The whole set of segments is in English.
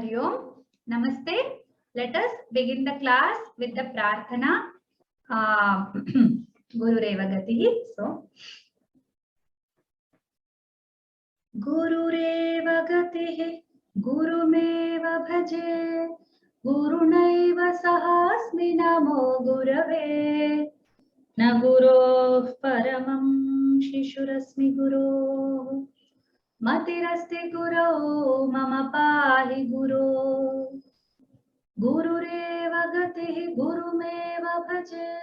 Hari Om. Namaste. Let us begin the class with the Prarthana. Gurureva Gatihi. So, Gurureva Gatihi, Gurumeva Bhaje, Gurunaiva Sahasmi Namo Gurave, Na Guroh Paramam Shishurasmi Guroh. Matirasti Guru Mama Pahi Guru Gurureva Gatihi Gurumeva Bhaje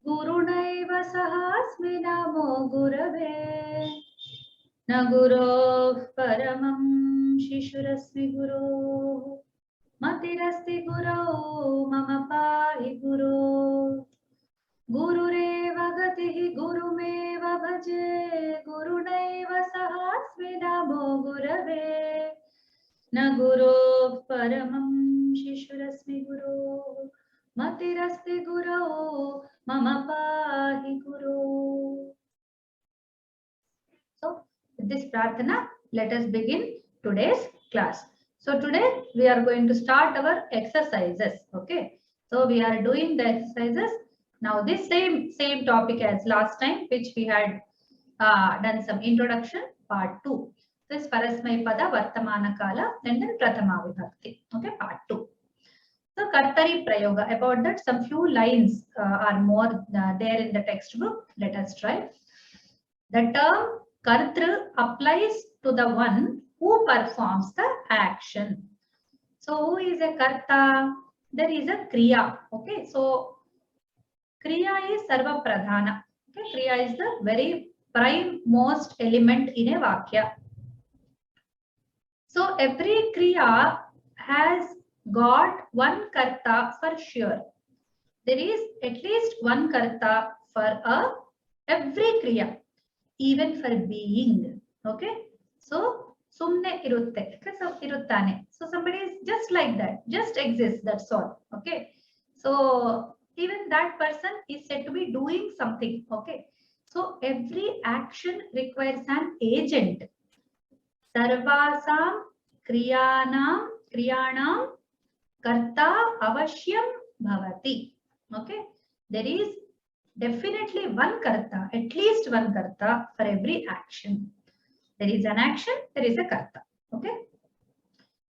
Gurunaiva Sahasmi Namo Gurave Na Guroh Paramam Shishurasmi Guru Matirasti Guru Mama Pahi Guru Gurureva Gatihi Gurumeva Bhaje Gurunaiva Sahasmi Namo Gurave Na Guroh Paramam Shishurasmi Guru Matirasti Guru Mama Pahi Guru. So, with this Prarthana, let us begin today's class. So, today we are going to start our exercises. Okay. So, we are doing the exercises. Now, this same topic as last time, which we had done some introduction, part 2. This Parasmai Pada, Vartamana Kala, and then Prathama Vibhakti. Okay, part 2. So, Kartari Prayoga. About that, some few lines are more there in the textbook. Let us try. The term Kartru applies to the one who performs the action. So, who is a Karta? There is a Kriya. Okay, so Kriya is Sarva Pradhana. Okay, Kriya is the very prime most element in a Vakya. So every Kriya has got one Karta for sure. There is at least one Karta for every Kriya, even for being. Okay, so Sumne irutte. So iruttane. So somebody is just like that, just exists. That's all. Okay, so even that person is said to be doing something. Okay, so every action requires an agent. Sarvasam kriyanam karta avashyam bhavati. Okay, there is definitely one karta, at least one karta for every action. There is an action, there is a karta. Okay,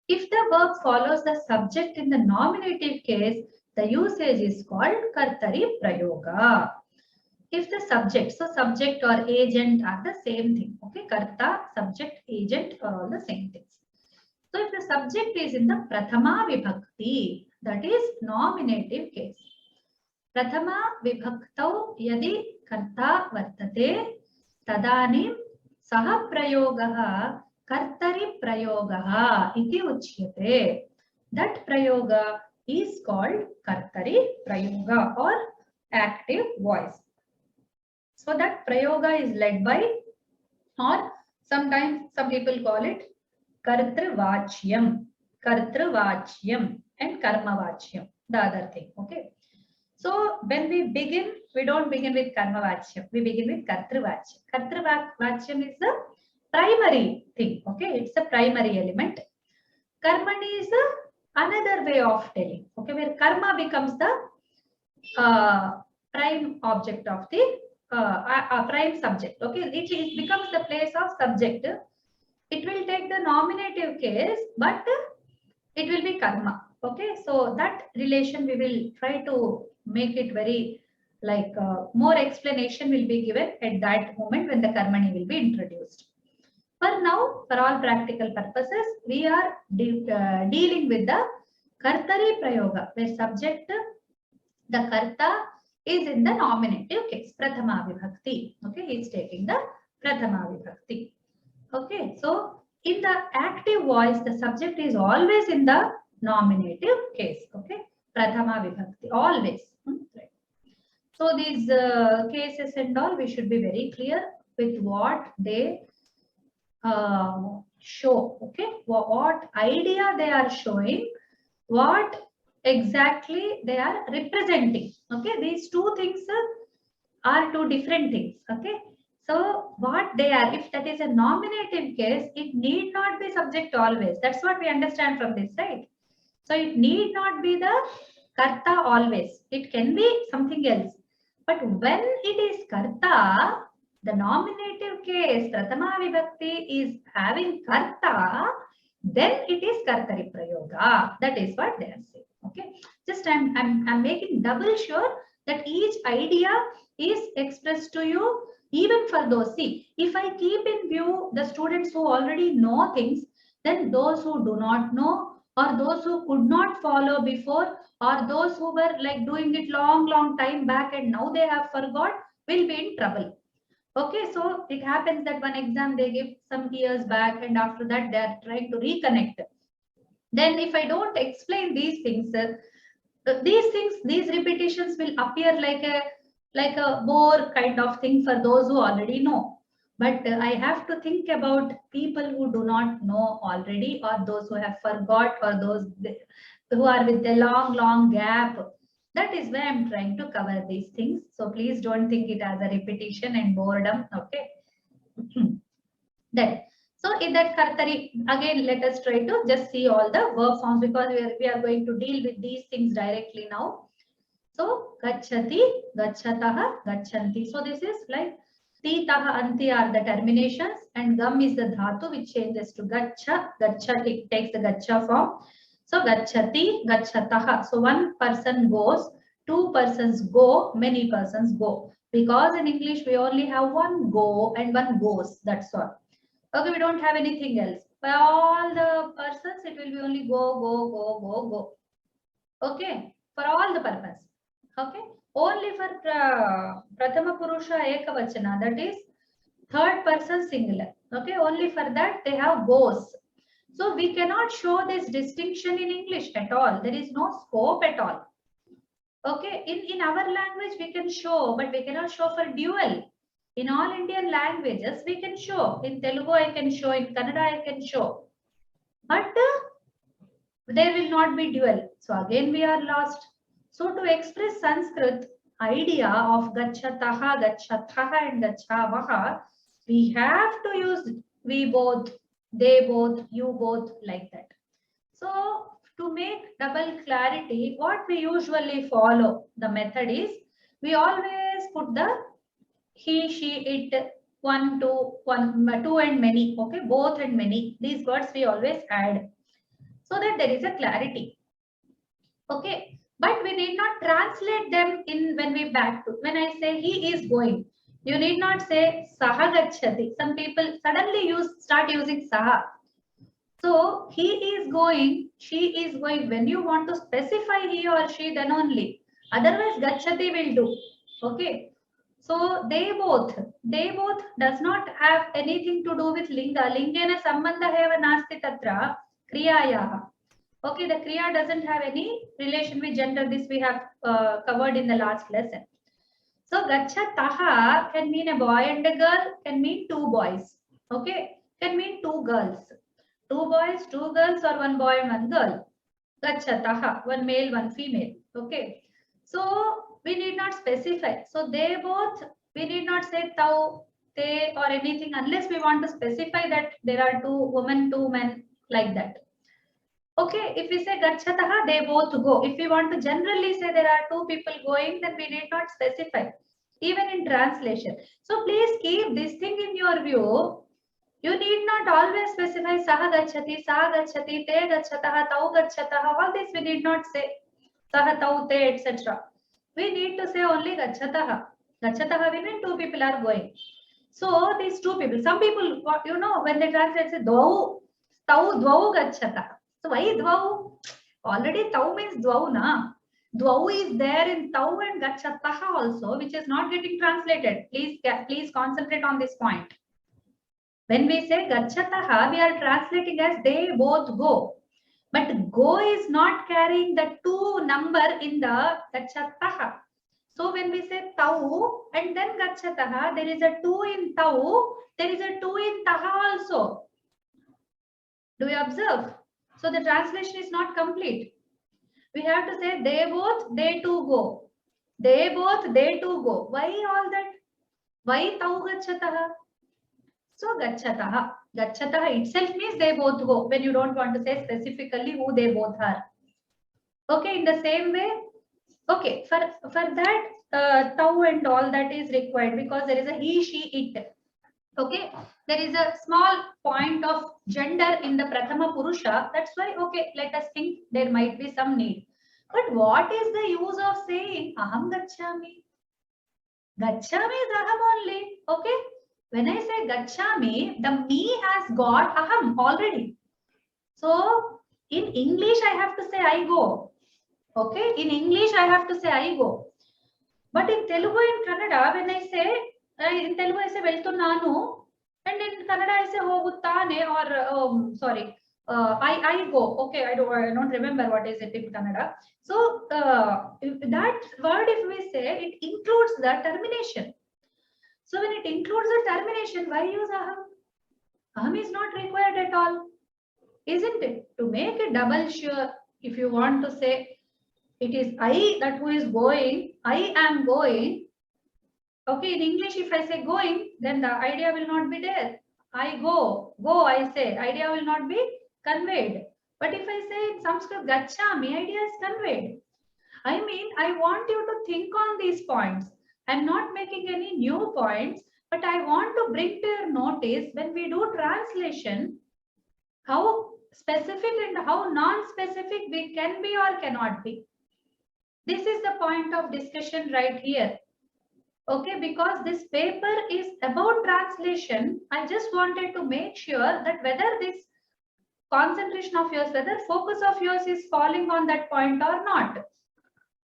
if the verb follows the subject in the nominative case, the usage is called Kartari Prayoga. If the subject, so subject or agent are the same thing. Okay, Karta, subject, agent are all the same things. So if the subject is in the Prathama Vibhakti, that is nominative case. Prathama Vibhaktau yadi Karta vartate tadanim saha prayogaha Kartari Prayogaha iti uchyate. That Prayoga is called Kartari Prayoga or active voice. So that Prayoga is led by, or sometimes some people call it Kartrvachyam and Karmavachyam, the other thing. Okay. So when we begin, we don't begin with Karmavachyam, we begin with Kartrvachyam. Kartrvachyam is the primary thing. Okay, it's a primary element. Karmani is another way of telling. Okay, where karma becomes the prime object of the prime subject. Okay, it becomes the place of subject. It will take the nominative case, but it will be karma. Okay, so that relation we will try to make it very like more explanation will be given at that moment when the karmani will be introduced. For now, for all practical purposes, we are dealing with the Kartari Prayoga, where subject, the Karta is in the nominative case, Prathama Vibhakti. Okay, he is taking the Prathama Vibhakti. Okay, so in the active voice, the subject is always in the nominative case. Okay, Prathama Vibhakti, always. Right. So these cases and all, we should be very clear with what they show. Okay, what idea they are showing, what exactly they are representing. Okay, these two things are two different things. Okay, So what they are, if that is a nominative case, it need not be subject always. That's what we understand from this, right? So it need not be the karta always. It can be something else. But when it is karta, the nominative case, pratama vibhakti is having karta, then it is kartari prayoga. That is what they are saying. Okay. Just I'm making double sure that each idea is expressed to you, even for those. See, if I keep in view the students who already know things, then those who do not know, or those who could not follow before, or those who were like doing it long time back and now they have forgot, will be in trouble. Okay, so it happens that one exam they give some years back and after that they are trying to reconnect. Then if I don't explain these things, these repetitions will appear like a bore kind of thing for those who already know. But I have to think about people who do not know already, or those who have forgot, or those who are with a long gap. That is why I'm trying to cover these things. So please don't think it as a repetition and boredom. Okay. Then, so in that kartari, again, let us try to just see all the verb forms, because we are going to deal with these things directly now. So gacchati, gacchataha, gacchanti. So this is like ti, taha, anti are the terminations, and gam is the dhatu which changes to gaccha. Gaccha, it takes the gaccha form. So gacchati, gacchataha. So one person goes, two persons go, many persons go. Because in English we only have one go and one goes. That's all. Okay, we don't have anything else. For all the persons, it will be only go. Okay, for all the purpose. Okay, only for Prathama Purusha Ekavachana, that is third person singular. Okay, only for that they have goes. So we cannot show this distinction in English at all. There is no scope at all. Okay, in our language we can show, but we cannot show for dual. In all Indian languages we can show. In Telugu I can show, in Kannada I can show. But there will not be dual. So again we are lost. So to express Sanskrit idea of gacchataha, gacchataha and gacchavaha, we have to use we both, they both, you both, like that. So to make double clarity, what we usually follow, the method is, we always put the he, she, it, one, two and many. Okay, both and many. These words we always add, so that there is a clarity. Okay, but we need not translate them in when we back to. When I say he is going, you need not say saha gacchati. Some people suddenly start using saha. So he is going, she is going. When you want to specify he or she, then only. Otherwise, gacchati will do. Okay. So they both does not have anything to do with linga. Lingena sambandha eva nasti tatra kriyayaha. Okay, the kriya doesn't have any relation with gender. This we have covered in the last lesson. So gacchataha can mean a boy and a girl, can mean two boys. Okay, can mean two girls. Two boys, two girls, or one boy and one girl. Gacchataha, one male, one female. Okay. So we need not specify. So they both, we need not say tau, they, or anything, unless we want to specify that there are two women, two men, like that. Okay, if we say gacchataha, they both go. If we want to generally say there are two people going, then we need not specify, even in translation. So please keep this thing in your view. You need not always specify saha gacchati, te gacchataha, tau gacchataha. All this we need not say. Saha, tau, te, etc. We need to say only gacchataha. Gacchataha will mean two people are going. So these two people, some people, you know, when they translate, say dvau, tau, dvau gacchataha. So why dvau? Already tau means dvau, na? Dvau is there in tau and gacchataha also, which is not getting translated. Please concentrate on this point. When we say gacchataha, we are translating as they both go. But go is not carrying the two number in the gacchataha. So when we say tau and then gacchataha, there is a two in tau, there is a two in taha also. Do you observe? So the translation is not complete. We have to say they both, they two go. They both, they two go. Why all that? Why tau gachatah? So gachatah. Gachatah itself means they both go. When you don't want to say specifically who they both are. Okay, in the same way, okay, for that tau and all that is required because there is a he, she, it. Okay, there is a small point of gender in the Prathama Purusha. That's why, okay, let us think there might be some need. But what is the use of saying aham gacchami? Gacchami is aham only. Okay, when I say gacchami, the me has got aham already. So in English, I have to say I go. Okay, in English, I have to say I go. But in Telugu, in Kannada, when I say, in Telugu, I say veltunnanu, and in Kannada, I say hoguttane or, sorry, I go. Okay, I don't remember what is it in Kannada. So that word, if we say, it includes the termination. So when it includes the termination, why use aham? Aham is not required at all, isn't it? To make it double sure, if you want to say, it is I that who is going, I am going. Okay, in English, if I say going, then the idea will not be there. I go, I say, idea will not be conveyed. But if I say in Sanskrit, gachami, idea is conveyed. I mean, I want you to think on these points. I'm not making any new points, but I want to bring to your notice when we do translation, how specific and how non-specific we can be or cannot be. This is the point of discussion right here. Okay, because this paper is about translation, I just wanted to make sure that whether this concentration of yours, whether focus of yours is falling on that point or not.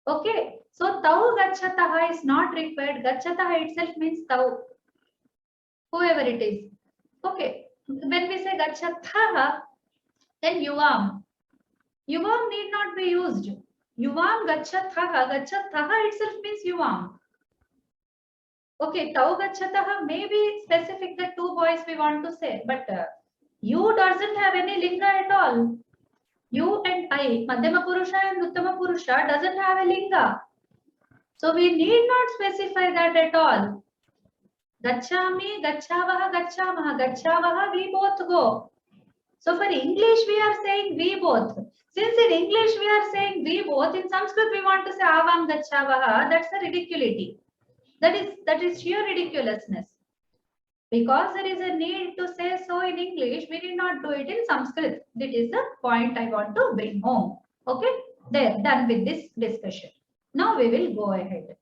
Okay, so tau gachatah is not required. Gachatah itself means tau, whoever it is. Okay, when we say gachatah, then yuvam. Yuvam need not be used. Yuvam gachatah. Gachatah itself means yuvam. Okay, tau gachatah may be specific the two boys we want to say, but you doesn't have any linga at all. You and I, Madhyama Purusha and Uttama Purusha doesn't have a linga. So we need not specify that at all. Gachami, gachavaha, gachamaha, gachavaha, we both go. So for English we are saying we both. Since in English we are saying we both, in Sanskrit we want to say avam gachavaha, that's a ridiculity. That is sheer ridiculousness. Because there is a need to say so in English, we did not do it in Sanskrit. That is the point I want to bring home. Okay, there, done with this discussion. Now we will go ahead.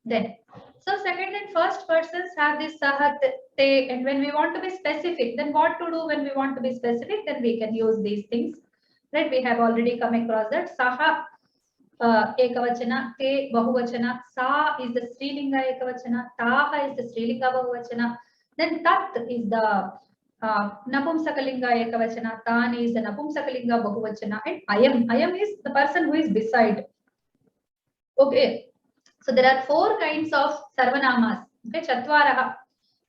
Then, so second and first persons have this sahat, te, and when we want to be specific, then what to do when we want to be specific? Then we can use these things. Right? We have already come across that. Saha ekavachana, te bahuvachana, sa is the Strilinga ekavachana, taha is the Strilinga bahuvachana, then tat is the napumsakalinga ekavachana, tan is the napumsakalinga bahuvachana, and ayam is the person who is beside. Okay, so there are four kinds of sarvanamas. Okay, chatvaraha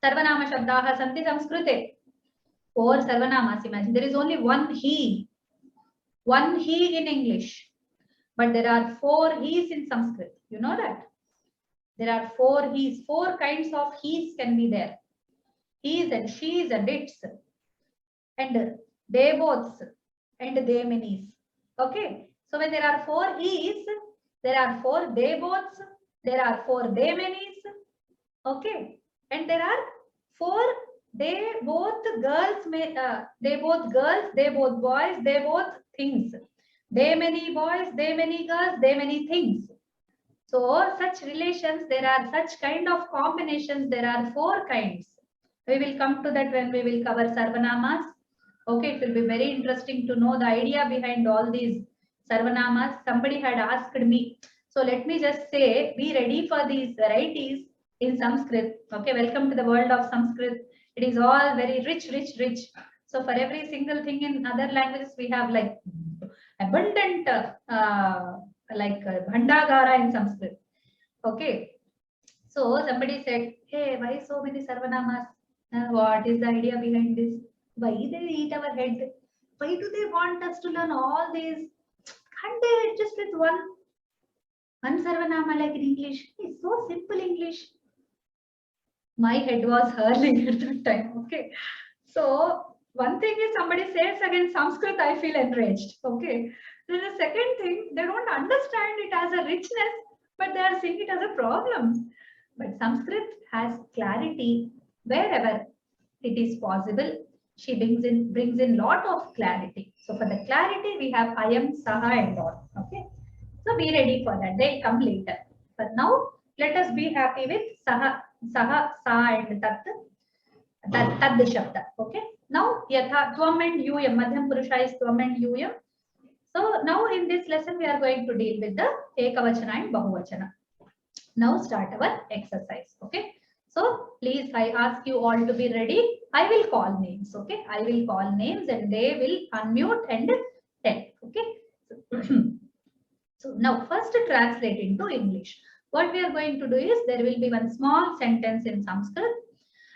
sarvanama shabdaha santi samskrite. Four sarvanamas. Imagine there is only one he in English. But there are four he's in Sanskrit. You know that? There are four he's. Four kinds of he's can be there. He's and she's and it's. And they boths and they many's. Okay. So when there are four he's, there are four they boths, there are four they many's. Okay. And there are four they both girls, they both girls, they both boys, they both things. They many boys, they many girls, they many things. So such relations, there are such kind of combinations, there are four kinds. We will come to that when we will cover sarvanamas. Okay, it will be very interesting to know the idea behind all these sarvanamas. Somebody had asked me. So let me just say, be ready for these varieties in Sanskrit. Okay, welcome to the world of Sanskrit. It is all very rich. So for every single thing in other languages, we have like abundant bhandagara in Sanskrit. Okay. So somebody said, hey, why so many sarvanamas? What is the idea behind this? Why they eat our head? Why do they want us to learn all these? Can't they adjust with one? One sarvanama like in English. It's so simple English. My head was hurling at that time. Okay. So one thing is somebody says against Sanskrit, I feel enraged. Okay. Then the second thing, they don't understand it as a richness, but they are seeing it as a problem. But Sanskrit has clarity wherever it is possible. She brings in lot of clarity. So for the clarity, we have I am, Saha and all. Okay. So be ready for that. They'll come later. But now let us be happy with Saha, Saha, Sa and Tat. Tad Shabda. Okay. Now Yatha, Tvam and Yuyam. Madhyam Purusha is Tvam and Yuyam. So now in this lesson we are going to deal with the Ekavachana and Bahuvachana. Now start our exercise. Okay. So please, I ask you all to be ready. I will call names. Okay. I will call names and they will unmute and tell. Okay. So now first translate into English. What we are going to do is there will be one small sentence in Sanskrit.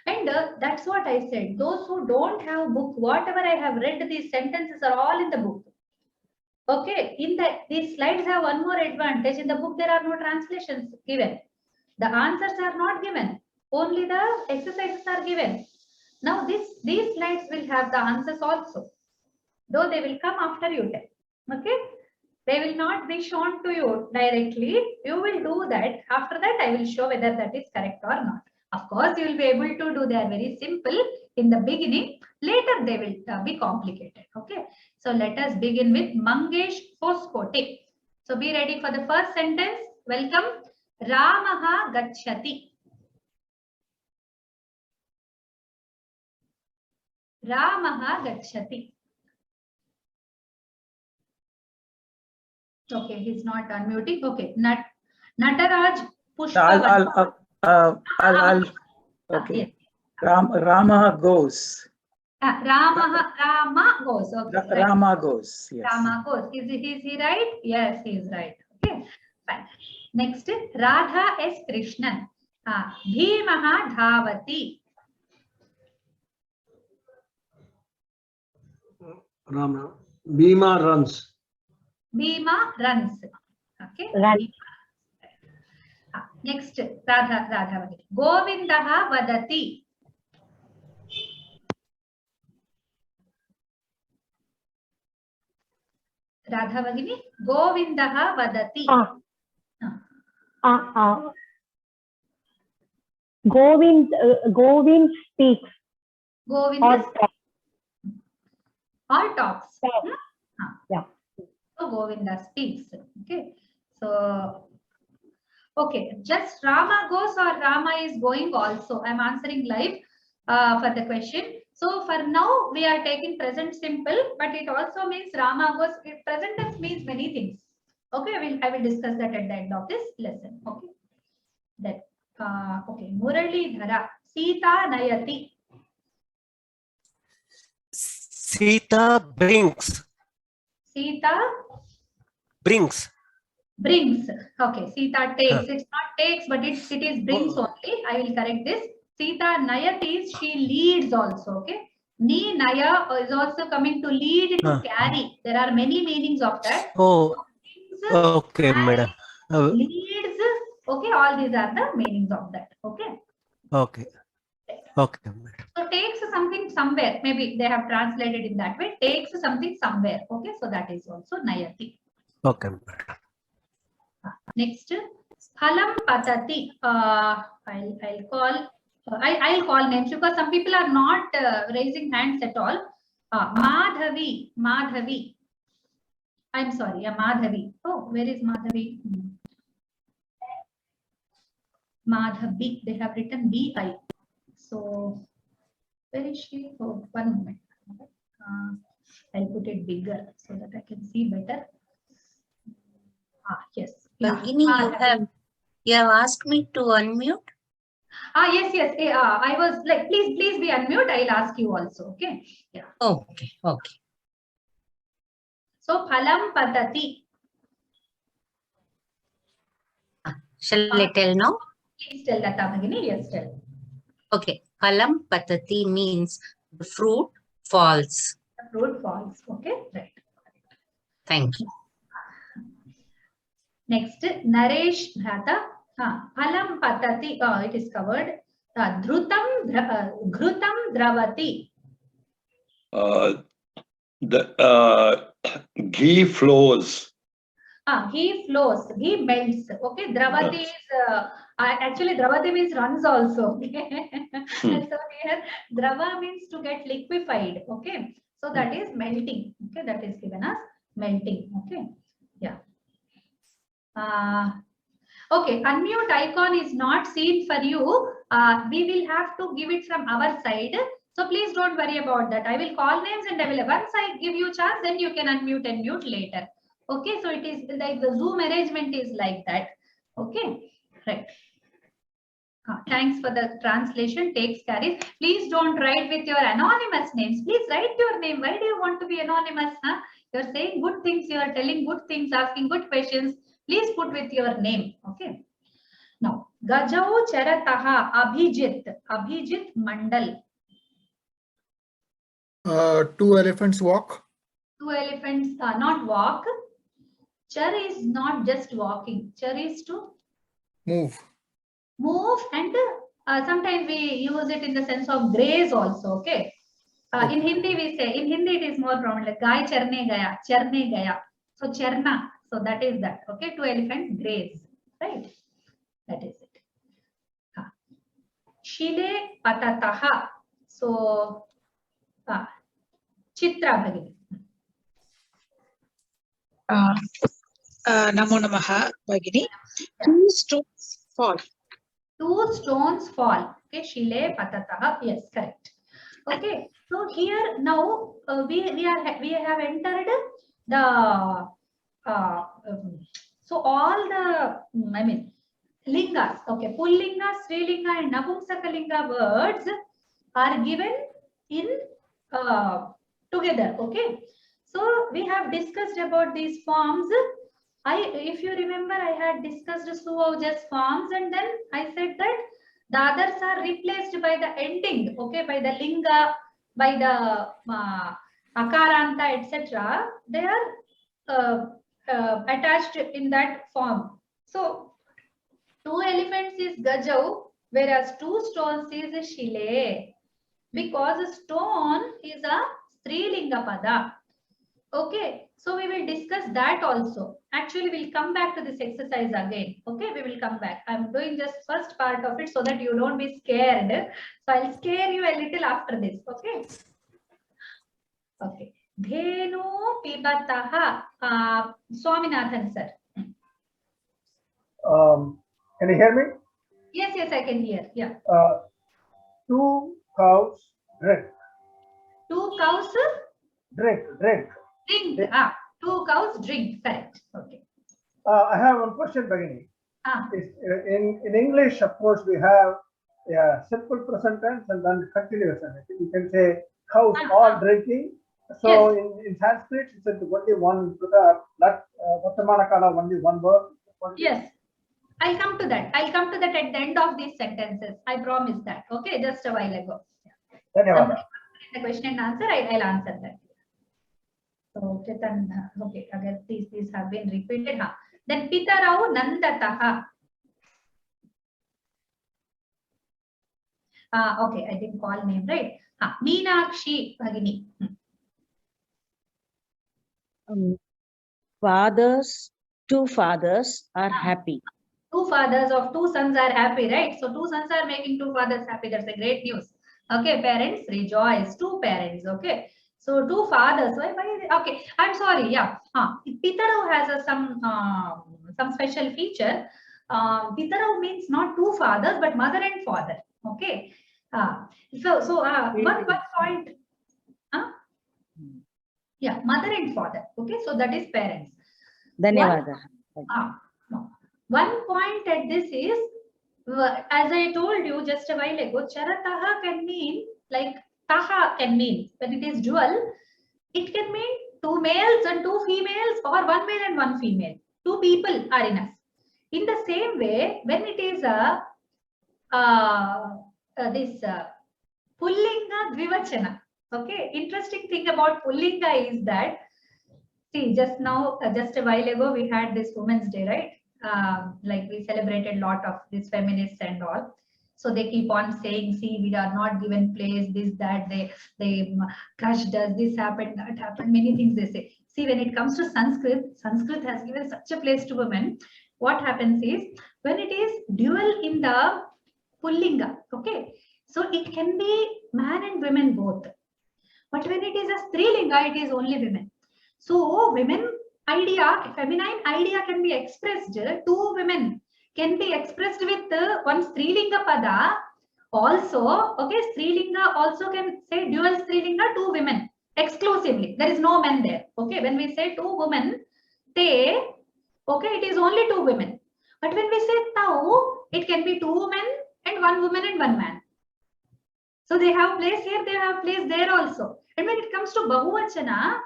And that's what I said. Those who don't have book, whatever I have read, these sentences are all in the book. Okay. These slides have one more advantage. In the book, there are no translations given. The answers are not given. Only the exercises are given. Now these slides will have the answers also. Though they will come after you tell. Okay. They will not be shown to you directly. You will do that. After that, I will show whether that is correct or not. Of course, you will be able to do. They are very simple in the beginning. Later, they will be complicated. Okay. So let us begin with Mangesh Hoskote. So be ready for the first sentence. Welcome. Ramaha Gacchati. Ramaha Gacchati. Okay, he's not unmuting. Okay, Nataraj Pushpa. I'll okay. Yes. Rama goes. Rama goes. Okay. Rama goes. Yes. Rama goes. Is he right? Yes, he is right. Okay, fine. Next, Radha S. Krishnan. Bhimaha Dhavati. Rama. Bhima runs. Bhima runs. Okay. Run. Next, Radha. Govindaha Vadati. Radha Vagini. Govindaha Vadati. Govind speaks. Govind or talks. Yeah. So Govinda speaks. Okay. So, okay, just Rama goes or Rama is going also. I'm answering live for the question. So for now, we are taking present simple, but it also means Rama goes. Present tense means many things. Okay, I will discuss that at the end of this lesson. Okay. That okay. Murali Dhara. Sita Nayati. Sita brings. Sita Brings. brings. Okay, Sita takes. It's not takes, but it is brings only. I will correct this. Sita Nayati, she leads also. Okay. Ni Naya is also coming to lead, to carry. There are many meanings of that. Oh, okay, madam. Leads. Okay, all these are the meanings of that. Okay. Okay. Okay, madam. So takes something somewhere. Maybe they have translated in that way. Takes something somewhere. Okay, so that is also Nayati. Okay, madam. Next, Phalam Patati. I'll call names because some people are not raising hands at all. Madhavi. I'm sorry, Madhavi. Oh, where is Madhavi? Madhavi. They have written B-I. So, where is she? Oh, one moment. I'll put it bigger so that I can see better. Yes. Bhagini, you have asked me to unmute. Yes. I was like, please be unmute. I'll ask you also. Okay. Yeah. Okay. So Phalam Patati. Shall I tell now? Please tell Lata Bhagini. Yes, tell. Okay. Phalam patati means the fruit falls. The fruit falls. Okay, right. Thank you. Next, Naresh Bhrata. Phalam patati. It is covered. Ghrutam dravati. The ghee flows. He flows, he melts. Okay, Dravati is actually Dravati means runs also. Okay, so here Drava means to get liquefied. Okay, so that is melting. Okay, that is given as melting. Okay, yeah. Okay, unmute icon is not seen for you. We will have to give it from our side. So please don't worry about that. I will call names and I will, once I give you chance, then you can unmute and mute later. Okay, so it is like the Zoom arrangement is like that. Okay, right. Thanks for the translation. Takes carries. Please don't write with your anonymous names. Please write your name. Why do you want to be anonymous? Huh? You're saying good things. You are telling good things, asking good questions. Please put with your name. Okay. Now, Gajau Charataha Abhijit. Abhijit Mandal. 2 elephants walk. 2 elephants not walk. Char is not just walking. Char is to Move. move, and sometimes we use it in the sense of graze also. Okay. In Hindi we say, in Hindi it is more prominent, like Gai charne gaya. So charna. So that is that. Okay. 2 elephants graze. Right. That is it. Shile patataha. So Chitra Bhagini. Namo Namaha Bhagini. 2 stones fall. 2 stones fall. Okay, Shile patataha. Yes, correct. Okay, so here now we have entered the so all the lingas. Okay, Pullinga, Strilinga, and Napumsakalinga words are given in together. Okay, so we have discussed about these forms. If you remember, I had discussed Suvajas forms, and then I said that the others are replaced by the ending, okay, by the linga, by the akaranta, etc. They are attached in that form. So 2 elephants is Gajau, whereas 2 stones is Shile, because a stone is a Strilinga pada. Okay, so we will discuss that also. Actually, we'll come back to this exercise again. Okay, we will come back. I'm doing just first part of it so that you don't be scared. So I'll scare you a little after this. Okay. Okay. Dhenu pibataha. Swaminathan sir. Can you hear me? Yes, yes, I can hear. Yeah. 2 cows drink. 2 cows Drink. drink. 2 cows drink. Correct. Okay. I have one question, Bhagini. In English, of course, we have simple present tense and then continuous tense. You can say cows are drinking. So yes. in Sanskrit, it's only one Vartamana Kala, only one word. Yes. I'll come to that. I'll come to that at the end of these sentences. I promise that. Okay, just a while ago. The question and answer, I'll answer that. So, okay, again, these have been repeated. Then Pitarau Nandataha. Okay, I didn't call name, right? Meenakshi Bhagini. Fathers, 2 fathers are happy. 2 fathers of 2 sons are happy, right? So 2 sons are making 2 fathers happy. That's a great news. Okay, parents rejoice. 2 parents. Okay, so 2 fathers. Why okay, I'm sorry. Yeah, Pitarau has some special feature. Pitarau means not 2 fathers but mother and father. Okay, one point. Yeah, mother and father. Okay, so that is parents. Dhanyawada. One point at this is, as I told you just a while ago, charataha can mean, like taha can mean, when it is dual, it can mean 2 males and 2 females, or 1 male and 1 female. 2 people are enough. In the same way, when it is Pullinga Dvivachana. Okay, interesting thing about Pullinga is that, see, just now, just a while ago, we had this Women's Day, right? like we celebrated a lot of these feminists and all. So they keep on saying, see, we are not given place, this, that, they crushed us, this happened, that happened, many things they say. See, when it comes to Sanskrit, Sanskrit has given such a place to women. What happens is, when it is dual in the Pullinga, okay, so it can be man and women both. But when it is a Strilinga, it is only women. So women idea, feminine idea can be expressed, two women can be expressed with one Strilinga pada also. Okay, Strilinga also can say dual Strilinga, two women exclusively. There is no men there. Okay, when we say two women, te, okay, it is only two women. But when we say tau, it can be two men and one woman and one man. So they have place here, they have place there also. And when it comes to Bahuvachana,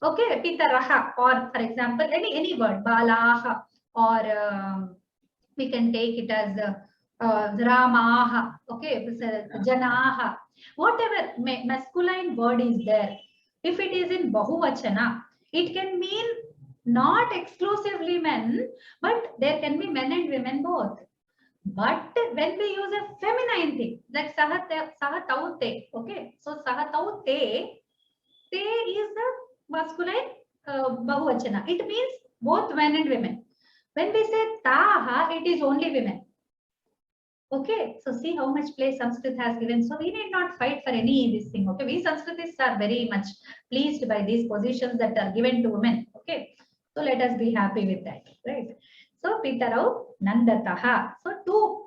okay, Pitaraha, or for example, any word, Balaha, or we can take it as Ramaha, okay, Janaha, whatever masculine word is there. If it is in Bahuvachana, it can mean not exclusively men, but there can be men and women both. But when we use a feminine thing, like Sahataute, okay, so Sahataute, te is the masculine Bahuvachana. It means both men and women. When we say Taha, it is only women. Okay, so see how much place Sanskrit has given. So we need not fight for any this thing. Okay, we Sanskritists are very much pleased by these positions that are given to women. Okay, so let us be happy with that, right? So Pitarau Nandataha. So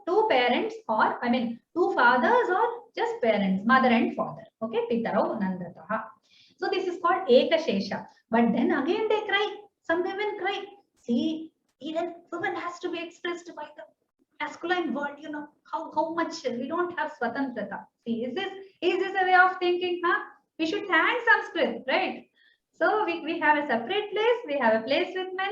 two parents, or I mean two fathers, or just parents, mother and father. Okay, Pitarau Nandataha. So this is called Ekashesha. But then again they cry. Some women cry. See, even woman has to be expressed by the masculine word. You know how much we don't have Swatantrata. See, is this a way of thinking? Huh? We should thank Sanskrit, right? So we have a separate place. We have a place with men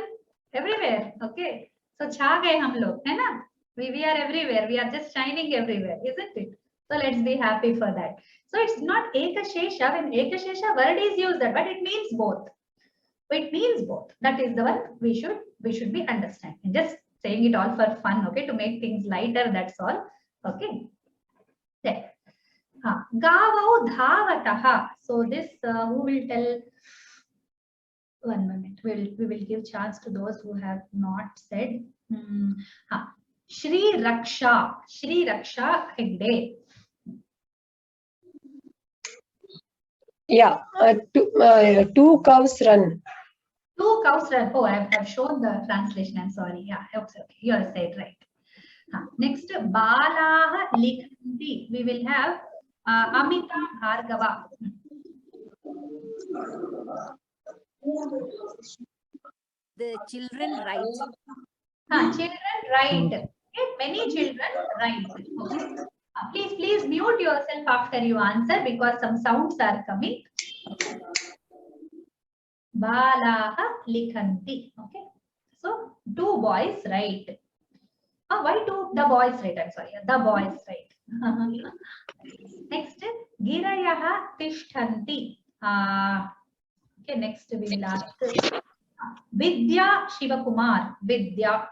everywhere. Okay. So cha gaye hum log, hai na? We are everywhere. We are just shining everywhere, isn't it? So let's be happy for that. So it's not Ekashesha. When Ekashesha word is used, but it means both. It means both. That is the one we should be understanding. Just saying it all for fun, okay, to make things lighter. That's all. Okay. There. Gavau dhavataha. So this who will tell? 1 minute. We will give chance to those who have not said. Sri Raksha Hegde. Yeah, two cows run. Two cows run. Oh, I have shown the translation. I'm sorry. Yeah, okay. You are said right. Next, Balaha Likhanti. We will have Amita Bhargava. The children write. Children write. Okay, many children write. Okay. Please mute yourself after you answer because some sounds are coming. Balaha likhanti. Okay. So two boys write. Why two? The boys write. I'm sorry. The boys write. Next, Girayaha tishthanti. Okay. Next we will ask Vidya Shivakumar. Vidya.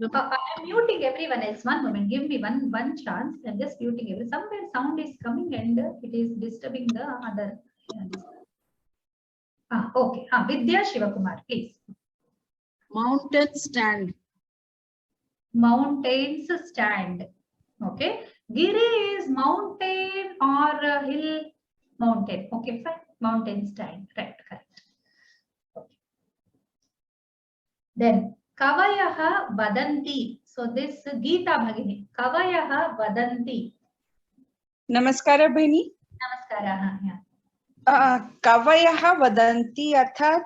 I'm muting everyone else. One moment. Give me one chance. I'm just muting everyone. Somewhere sound is coming and it is disturbing the other. Okay. Vidya Shivakumar, please. Mountain stand. Mountains stand. Okay. Giri is mountain or hill. Mountain. Okay, fine. Mountain stand. Right. Correct. Okay. Then Kavayaha Vadanti. So this Geeta Bhagini. Kavayaha Vadanti. Namaskara Bhini. Namaskara. Yeah. Kavayaha Vadanti arthat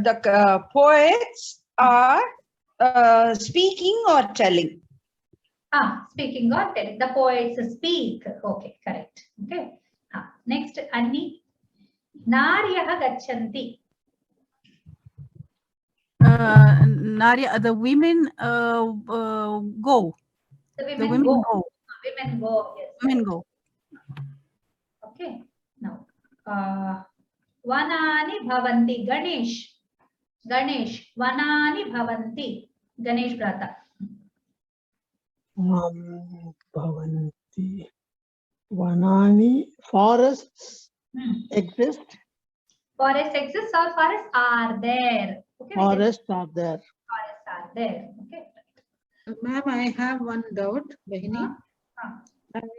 the poets are speaking or telling. Speaking or telling. The poets speak. Okay, correct. Okay. Next, Anni. Naryaha Gachanti. The women go. The women go. Women go. Women go. Yes. Women go. Okay. Now, Vanani bhavanti. Ganesh. Ganesh. Vanani bhavanti. Ganesh Brata. Bhavanti. Vanani. Forests exist. Forests exist or forests are there. Okay. Forests are there. Forests are there. Okay. Ma'am, I have one doubt, Bahini.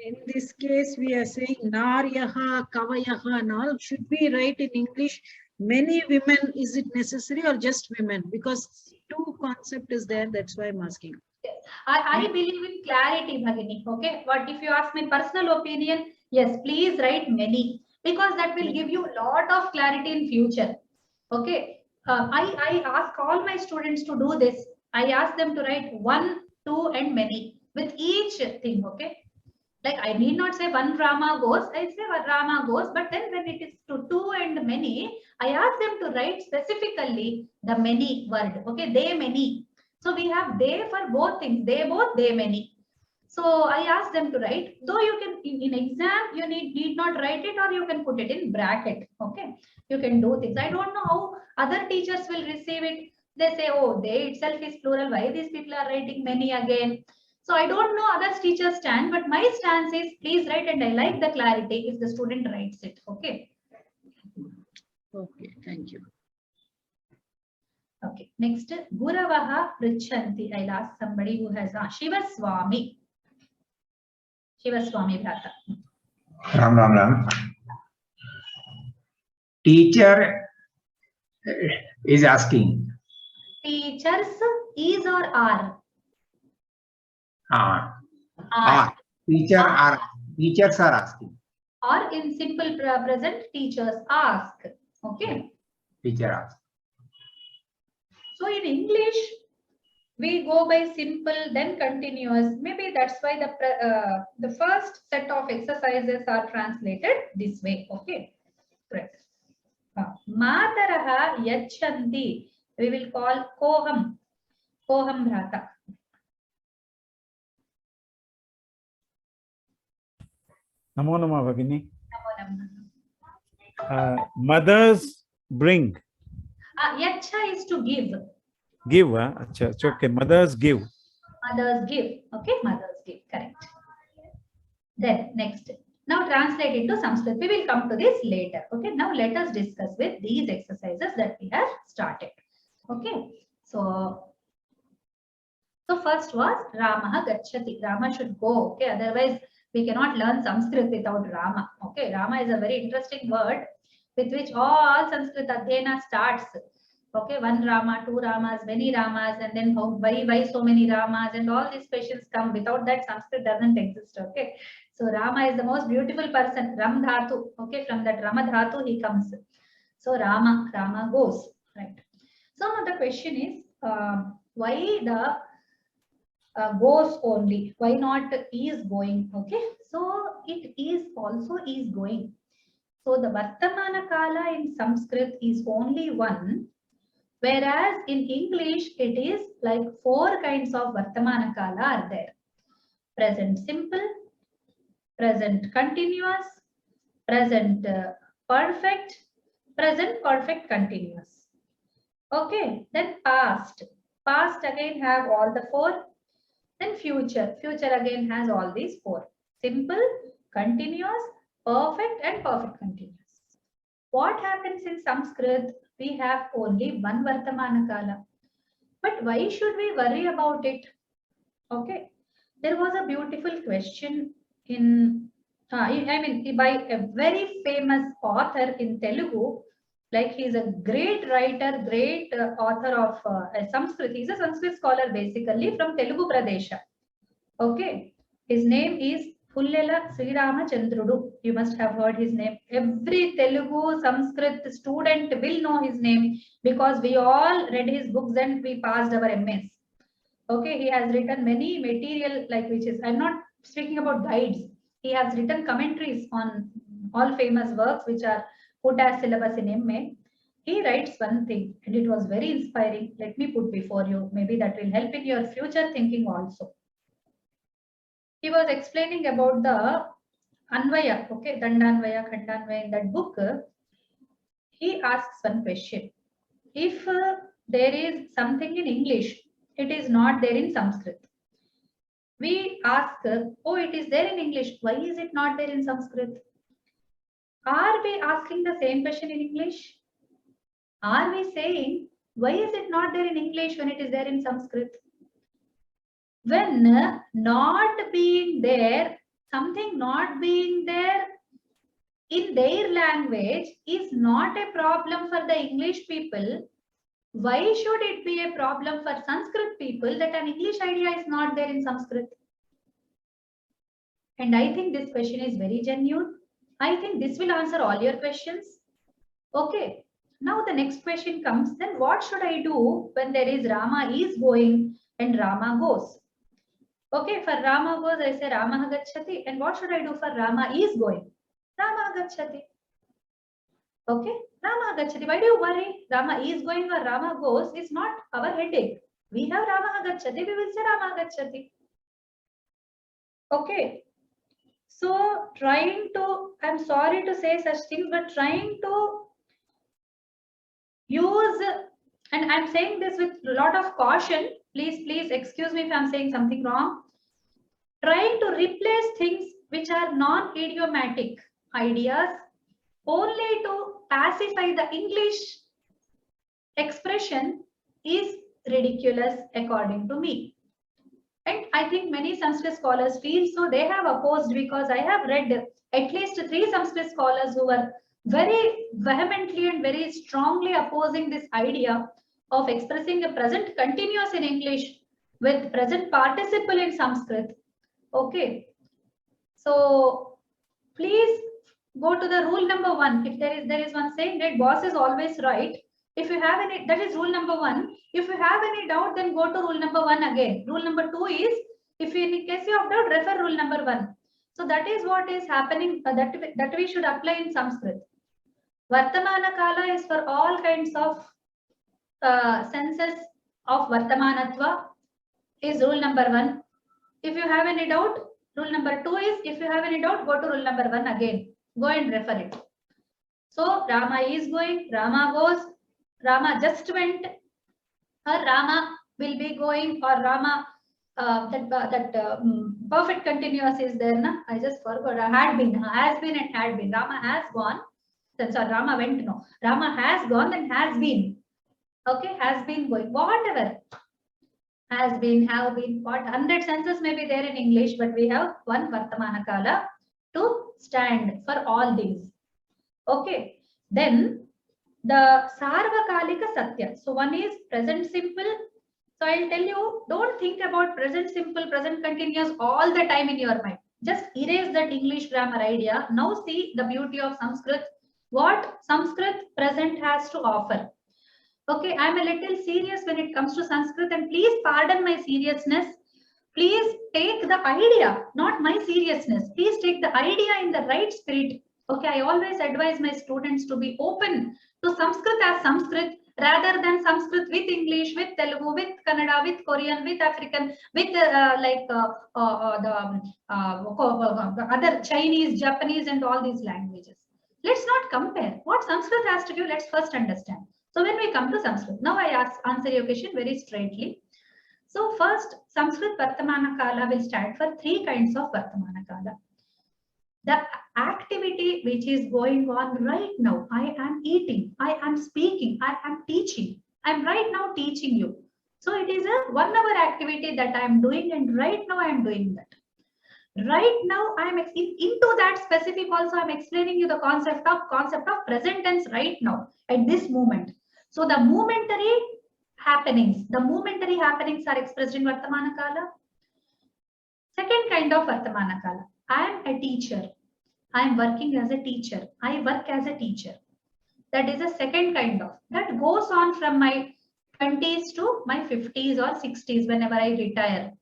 In this case, we are saying Naryaha, Kavayaha and all. Should we write in English many women? Is it necessary or just women? Because two concept is there. That's why I'm asking. I believe in clarity, Bhagini. Okay. But if you ask my personal opinion, yes, please write many, because that will give you a lot of clarity in future. Okay. I ask all my students to do this. I ask them to write 1, 2 and many with each thing. Okay. Like I need not say one Rama goes, I say one Rama goes, but then when it is to 2 and many, I ask them to write specifically the many word. Okay. They many. So we have they for both things. They both, they many. So I ask them to write, though you can in exam, you need not write it, or you can put it in bracket. Okay. You can do things. I don't know how other teachers will receive it. They say, oh, they itself is plural. Why these people are writing many again? So I don't know others teachers' stand, but my stance is please write, and I like the clarity if the student writes it. Okay. Okay, thank you. Okay, next, Guravaha Prichanti. I'll ask somebody who has Shivaswami. Shivaswami Bhrata. Ram. Teacher is asking. Teachers is or are? Are. Teachers are asking. Or in simple present, teachers ask. Okay. Teacher asks. So in English, we go by simple, then continuous. Maybe that's why the first set of exercises are translated this way. Okay. Correct. Mataraha yachanti. We will call koham. Koham Bhrata. Namo Namah Bhagini. Mothers bring. Yacha is to give. Give. Achha, it's okay. Mothers give. Mothers give. Okay, mothers give. Correct. Then next. Now translate it to Sanskrit. We will come to this later. Okay. Now let us discuss with these exercises that we have started. Okay. So first was Ramaha Gacchati. Rama should go. Okay. Otherwise, we cannot learn Sanskrit without Rama. Okay. Rama is a very interesting word with which all Sanskrit Adhyayana starts. Okay. One Rama, two Ramas, many Ramas, and then why so many Ramas, and all these questions come. Without that, Sanskrit doesn't exist. Okay. So Rama is the most beautiful person. Ram Dhatu. Okay. From that Rama Dhatu he comes. So Rama goes. Right. So now the question is, why the goes only? Why not is going? Okay. So it is also is going. So the Vartamana Kala in Sanskrit is only one, whereas in English it is like 4 kinds of Vartamana Kala are there. Present simple, present continuous, present perfect, present perfect continuous. Okay. Then past. Past again have all the 4. Then future. Future again has all these 4. Simple, continuous, perfect and perfect continuous. What happens in Sanskrit? We have only one Vartamana Kala. But why should we worry about it? Okay. There was a beautiful question in, by a very famous author in Telugu. Like he is a great writer, great author of Sanskrit. He is a Sanskrit scholar basically from Telugu Pradesha. Okay. His name is Pullela Sri Ramachandrudu. You must have heard his name. Every Telugu Sanskrit student will know his name because we all read his books and we passed our MS. Okay, he has written many material, like which is, I'm not speaking about guides. He has written commentaries on all famous works which are put as syllabus in MA. He writes one thing and it was very inspiring. Let me put before you. Maybe that will help in your future thinking also. He was explaining about the Anvaya, okay, Dandanvaya, Khandanvaya in that book. he asks one question. If there is something in English, it is not there in Sanskrit. We ask, oh, it is there in English. Why is it not there in Sanskrit? Are we asking the same question in English? Are we saying, why is it not there in English when it is there in Sanskrit? When not being there, something not being there in their language is not a problem for the English people, why should it be a problem for Sanskrit people that an English idea is not there in Sanskrit? And I think this question is very genuine. I think this will answer all your questions. Okay. Now the next question comes, then what should I do when there is Rama is going and Rama goes? Okay, for Rama goes, I say Rama gacchati. And what should I do for Rama is going? Rama gacchati. Okay, Rama gacchati. Why do you worry? Rama is going or Rama goes is not our headache. We have Rama gacchati, we will say Rama gacchati. Okay. So trying to, I'm sorry to say such things, but trying to use, and I'm saying this with a lot of caution, please excuse me if I'm saying something wrong, trying to replace things which are non-idiomatic ideas only to pacify the English expression is ridiculous according to me. And I think many Sanskrit scholars feel so. They have opposed, because I have read at least 3 Sanskrit scholars who were very vehemently and very strongly opposing this idea of expressing a present continuous in English with present participle in Sanskrit. Okay. So please go to the rule number 1. If there is one saying that boss is always right. If you have any, that is rule number 1. If you have any doubt, then go to rule number 1 again. Rule number 2 is, if in case you have doubt, refer rule number 1. So that is what is happening, that we should apply in Sanskrit. Vartamana Kala is for all kinds of senses of Vartamanatva is rule number 1. If you have any doubt, rule number 2 is, if you have any doubt, go to rule number 1 again. Go and refer it. So Rama is going, Rama goes, Rama just went, or Rama will be going, or Rama, perfect continuous is there. Na? I just forgot. Had been, has been and had been. Rama has gone. Sorry, Rama went, no. Rama has gone and has been. Okay, has been going. Whatever. Has been, have been, what 100 senses may be there in English, but we have one Vartamana Kala to stand for all these. Okay. Then the Sarvakalika Satya. So one is present simple. So I'll tell you, don't think about present simple, present continuous all the time in your mind. Just erase that English grammar idea. Now see the beauty of Sanskrit, what Sanskrit present has to offer. Okay, I'm a little serious when it comes to Sanskrit, and please pardon my seriousness. Please take the idea, not my seriousness. Please take the idea in the right spirit. Okay, I always advise my students to be open to Sanskrit as Sanskrit rather than Sanskrit with English, with Telugu, with Kannada, with Korean, with African, with the other Chinese, Japanese, and all these languages. Let's not compare. What Sanskrit has to give, let's first understand. So when we come to Sanskrit, now I answer your question very straightly. So first, Sanskrit Vartamana Kala will stand for 3 kinds of Vartamana Kala. The activity which is going on right now, I am eating, I am speaking, I am teaching. I am right now teaching you. So it is a 1 hour activity that I am doing, and right now I am doing that. Right now I am into that specific also. I am explaining you the concept of present tense right now at this moment. So the momentary happenings are expressed in Vartamana Kala. Second kind of Vartamana Kala. I am a teacher. I am working as a teacher. I work as a teacher. That is a second kind of. That goes on from my 20s to my 50s or 60s whenever I retire.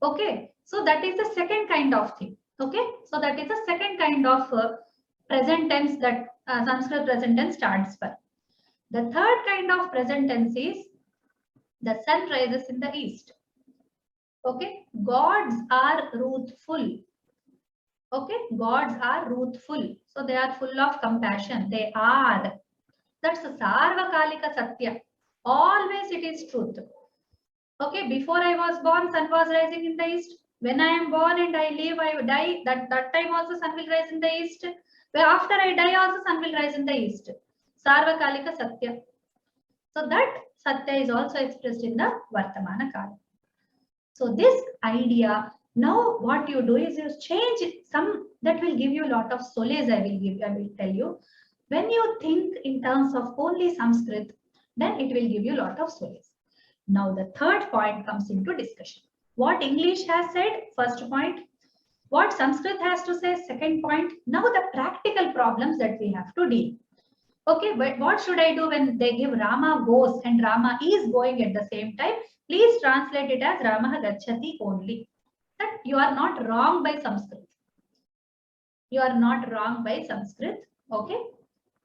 Okay. So that is the second kind of thing. Okay. So that is the second kind of present tense that Sanskrit present tense stands for. The third kind of present tense is the sun rises in the east. Okay. Gods are ruthful. Okay. Gods are ruthful. So they are full of compassion. They are. That's a sarvakalika satya. Always it is truth. Okay, before I was born, sun was rising in the east. When I am born and I live, I die. That time also sun will rise in the east. After I die, also sun will rise in the east. Sarvakalika satya. So that satya is also expressed in the Vartamana Kala. So this idea, now what you do is you change some, that will give you a lot of solace. I will tell you. When you think in terms of only Sanskrit, then it will give you a lot of solace. Now the third point comes into discussion. What English has said, first point. What Sanskrit has to say, second point. Now the practical problems that we have to deal. Okay, but what should I do when they give Rama goes and Rama is going at the same time? Please translate it as Rama gacchati only. That you are not wrong by Sanskrit. You are not wrong by Sanskrit. Okay,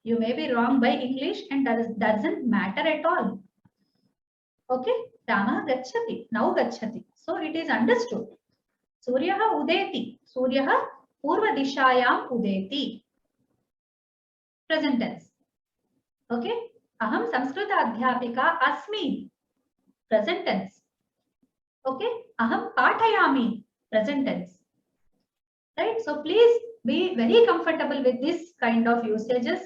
you may be wrong by English and that doesn't matter at all. Okay, Rama gacchati, now gacchati. So it is understood. Suryaha udeti, Suryaha purva dishayam udeti. Present tense. Okay, aham Samskrita adhyapika asmi. Present tense. Okay, aham pathayami. Present tense. Right, so please be very comfortable with this kind of usages,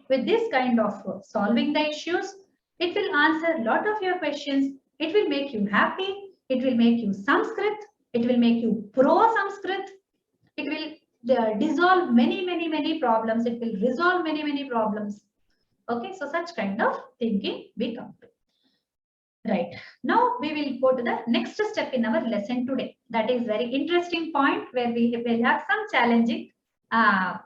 with this kind of solving the issues. It will answer a lot of your questions. It will make you happy. It will make you Sanskrit. It will make you pro-Sanskrit. It will dissolve many problems. It will resolve many problems. Okay, so such kind of thinking we come to. Right, now we will go to the next step in our lesson today. That is very interesting point where we will have some challenging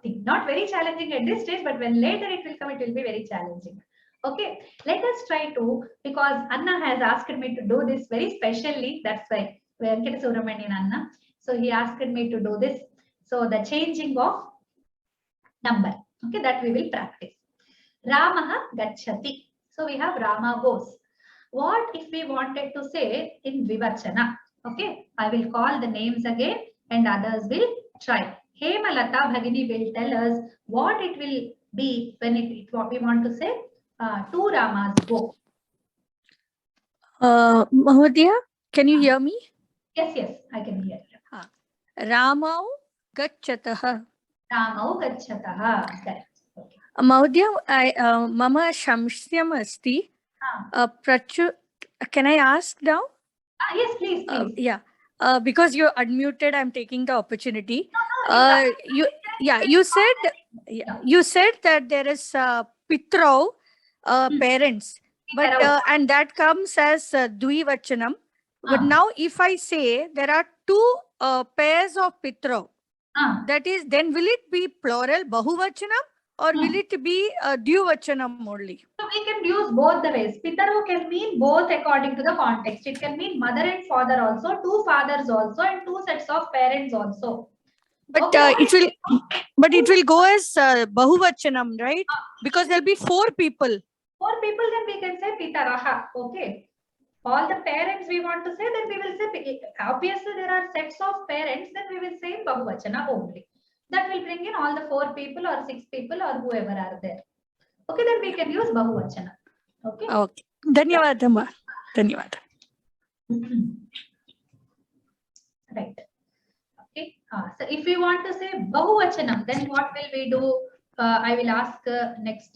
thing. Not very challenging at this stage, but when later it will come, it will be very challenging. Okay, let us try to, because Anna has asked me to do this very specially. That's why Venkata Subramanian Anna. So he asked me to do this. So the changing of number. Okay, that we will practice. Ramaha gacchati. So we have Rama goes. What if we wanted to say in Vivachana? Okay, I will call the names again and others will try. Hemalata Bhagini will tell us what it will be when what we want to say. Two Ramas go. Mahodaya, can you hear me? Yes, I can hear you. Ramau gacchataha. Ramau gacchataha. Correct. Okay. Mahodaya, mama shamsyam asti. Can I ask now? Yes, please. Yeah. Because you're unmuted, I'm taking the opportunity. No, you said that there is Pitro, parents, but and that comes as Dvivachanam. But now if I say there are two pairs of Pitro, that is, then will it be plural Bahuvachanam or will it be Dvivachanam only? So we can use both the ways. Pitaro can mean both according to the context. It can mean mother and father also, two fathers also, and two sets of parents also. But okay, it will go as Bahuvachanam, right? Because there'll be four people. Four people, then we can say Pitaraha. Okay. All the parents we want to say, then we will say, obviously there are sets of parents, then we will say Bahuvachana only. That will bring in all the four people or six people or whoever are there. Okay, then we can use Bahuvachana. Okay. Okay. Dhanyavada. Dhanyavada. Right. Okay. So if we want to say Bahuvachanam, then what will we do? I will ask next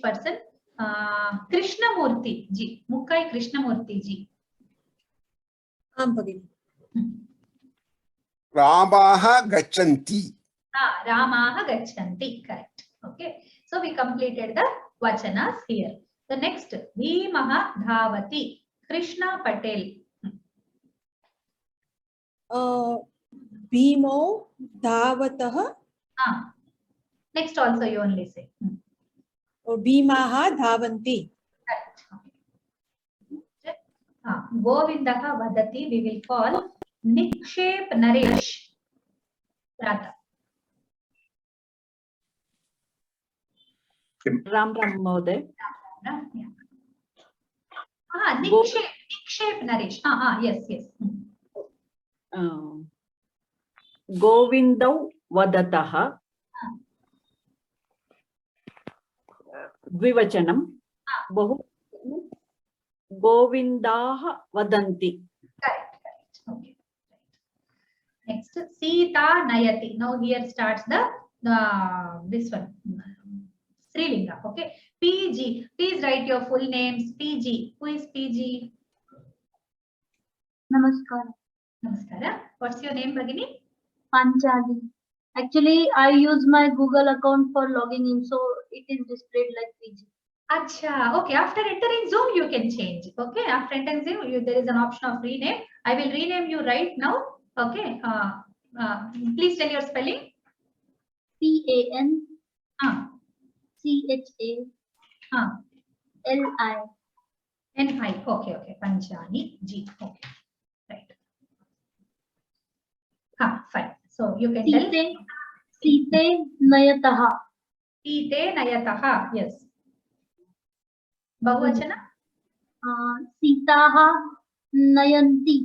person. Krishnamurti ji. Mukkai Krishnamurti ji. Ramaha gachanti. Ramaha gachanti. Correct. Okay. So we completed the vachanas here. The next, Bhimaha dhavati. Krishna Patel. Bhimo dhawataha. Next also you only say. Bhimaha dhavanti. Correct. Govindaha vadati. We will call Nikshep Naresh. Radha. Ram Mode. Nikshep Naresh. Yes. Govindau vadataha. द्विवचनं बहु गोविन्दाः वदन्ति. Correct. Okay. Next, Sita Nayati. Now here starts the this one, Srilinga. Okay. PG. Please write your full names. PG. Who is PG? Namaskar. Namaskara. What's your name, Bhagini? Panchali. Actually, I use my Google account for logging in, so it is displayed like PG. Acha. Okay. After entering Zoom, you can change. Okay. After entering Zoom, there is an option of rename. I will rename you right now. Okay. Please tell your spelling. PAN. CHA. LI. NI. Okay. Panchali G. Okay. Right. Fine. So you can tell. Site Nayataha. Site Nayataha. Yes. Bahuvachana. Sitaha Nayanti.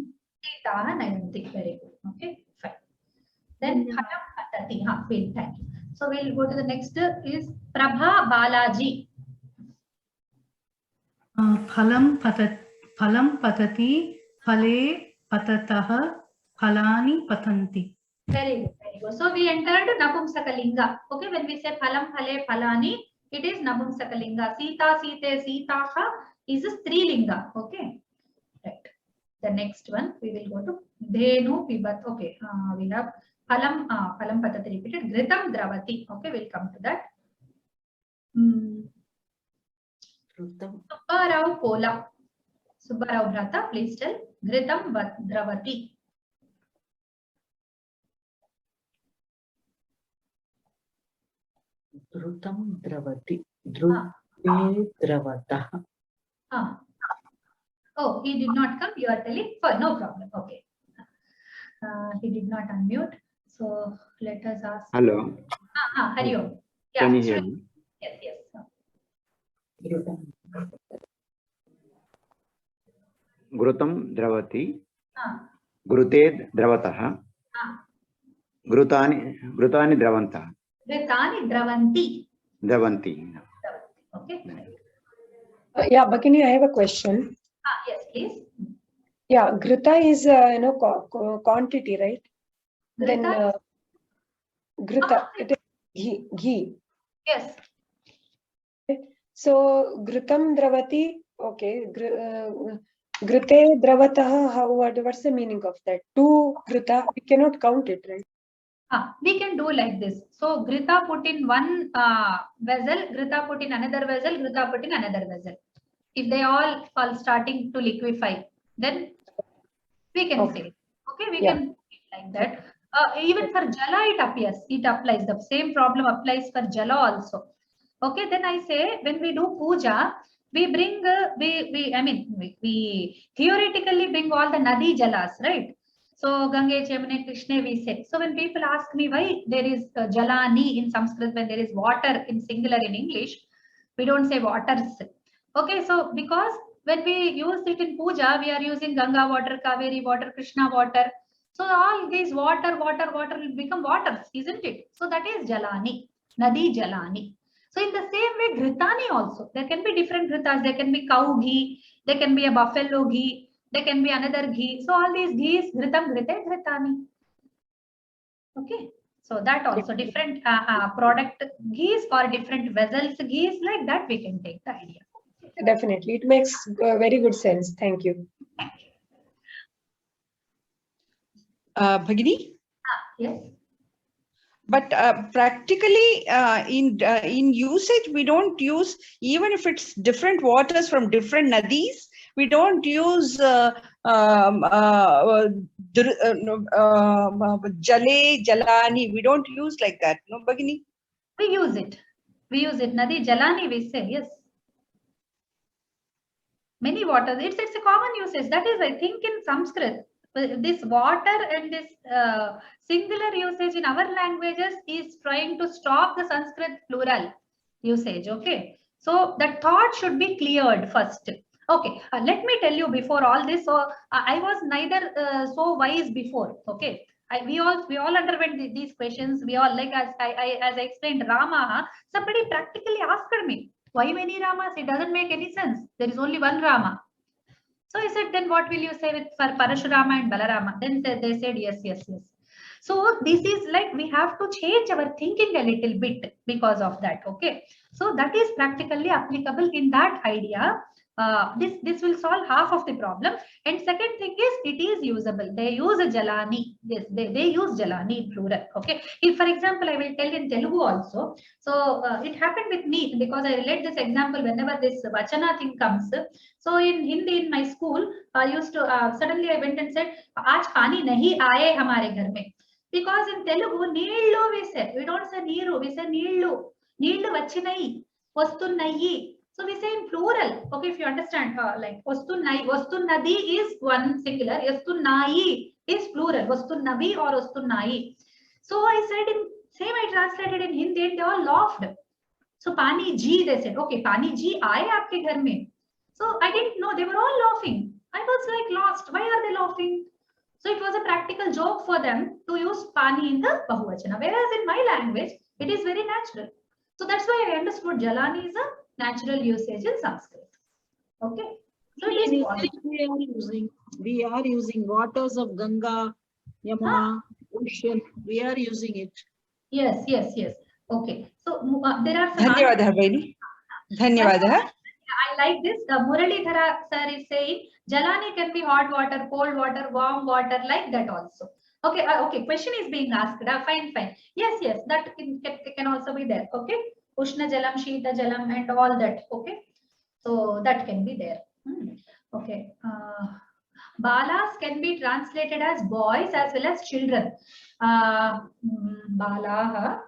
Sitaha Nayanti. Very good. Okay. Fine. Then Phalam Patati. Fine. Thank you. So we'll go to the next is Prabha Balaji. Phalam patati, phale patatah, phalani patanti. Very good. So we entered Napumsakalinga. Okay, when we say phalam, phale, phalani, it is Napumsakalinga. Sita, site, sitaha is a Strilinga. Okay, right. The next one we will go to Dhenu Pibat. Okay, we have phalam, phalam patati repeated. Ghritam Dravati. Okay, we'll come to that. Subbarao Kola. Subbarao Bhrata, please tell. Ghritam Dravati. Dhrutam Dravati. Dhruve Dravatah. Oh, he did not come. You are telling? Fine, no problem. Okay. He did not unmute. So let us ask. Hello. Hari Om. Yeah, Can you hear me? Yes. Ghrutam Dravati. Ghruted Dravatah. Ghrutani Dravantah. Ghrutani Dravanti. Dravanti. Okay. Yeah, Bhagini, I have a question. Yes, please. Yeah, Ghruta is quantity, right? Then Ghruta, it is ghee. Yes. So Ghrutam Dravati, okay. Ghrute Dravatah, what's the meaning of that? Two Ghruta, we cannot count it, right? We can do like this. So Ghrita put in one vessel, Ghrita put in another vessel, Ghrita put in another vessel. If they all starting to liquefy, then we can say, okay, we can do it like that. Even for Jala, it applies. The same problem applies for Jala also. Okay, then I say when we do puja, we bring we theoretically bring all the Nadi Jalas, right? So Gange, Yamune, Krishna, we say. So when people ask me why there is Jalani in Sanskrit when there is water in singular in English, we don't say waters. Okay, so because when we use it in puja, we are using Ganga water, Kaveri water, Krishna water. So all these water will become waters, isn't it? So that is Jalani, Nadi Jalani. So in the same way, Ghritani also. There can be differentGhritas. There can be cow ghee. There can be a buffalo ghee. There can be another ghee. So all these ghees, Ghritam, Ghrite, Ghritani. Okay. So that also different product ghees or different vessels ghees, like that we can take the idea. Definitely. It makes very good sense. Thank you. Bhagini? Yes. But practically in usage, we don't use, even if it's different waters from different nadis, we don't use Jale, Jalani. We don't use like that. No, Bhagini? We use it. Nadi Jalani, we say, yes. Many waters. It's a common usage. That is, I think, in Sanskrit. This water and this singular usage in our languages is trying to stop the Sanskrit plural usage. Okay. So that thought should be cleared first. Okay. Let me tell you before all this. So I was neither so wise before. Okay. We all underwent these questions. We all, like as I explained, Rama. Somebody practically asked me. Why many Ramas? It doesn't make any sense. There is only one Rama. So I said, then what will you say with for Parashurama and Balarama? Then they said yes, yes, yes. So this is like we have to change our thinking a little bit because of that. Okay. So that is practically applicable in that idea. This will solve half of the problem. And second thing is it is usable. They use a jalani. Yes, they use jalani in plural. Okay. If for example I will tell in Telugu also. So it happened with me because I relate this example whenever this vachana thing comes. So in Hindi in my school, I used to suddenly I went and said, "Aaj pani nahi aaye hamare ghar mein." Because in Telugu, neellu we say, we don't say neeru, we say neellu. Neellu vachinayi, vastunnayi. So we say in plural. Okay, if you understand, like vastunnayi, vastunnadi is one singular, vastunnayi is plural, vastunnavi or vastunnayi. So I said in same I translated in Hindi and they all laughed. So pani ji they said, okay, pani ji aaye aapke ghar mein. So I didn't know, they were all laughing. I was like lost. Why are they laughing? So it was a practical joke for them to use pani in the Bahuvachana. Whereas in my language, it is very natural. So that's why I understood Jalani is a natural usage in Sanskrit. Okay. So it is we are using waters of Ganga, Yamuna, ocean. We are using it. Yes, yes, yes. Okay. So there are some. Dhanyavadah, Beni. Dhanyavadah. I like this. Muralidhara sir is saying Jalani can be hot water, cold water, warm water, like that also. Okay, okay. Question is being asked. Fine, fine. Yes, yes. That can also be there. Okay. Ushna Jalam, Shita Jalam, and all that. Okay. So that can be there. Okay. Balas can be translated as boys as well as children. Balaha.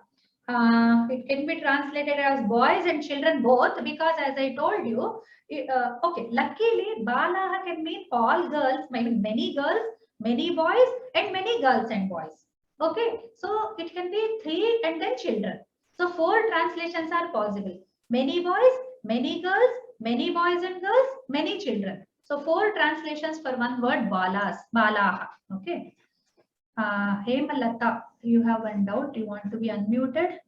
It can be translated as boys and children both because as I told you, okay, luckily Balaha can mean all girls, maybe many girls, many boys and many girls and boys. Okay, so it can be 3 and then children. So 4 translations are possible. Many boys, many girls, many boys and girls, many children. So 4 translations for one word Balas, Balaha. Okay. Hemalata, you have one doubt. You want to be unmuted?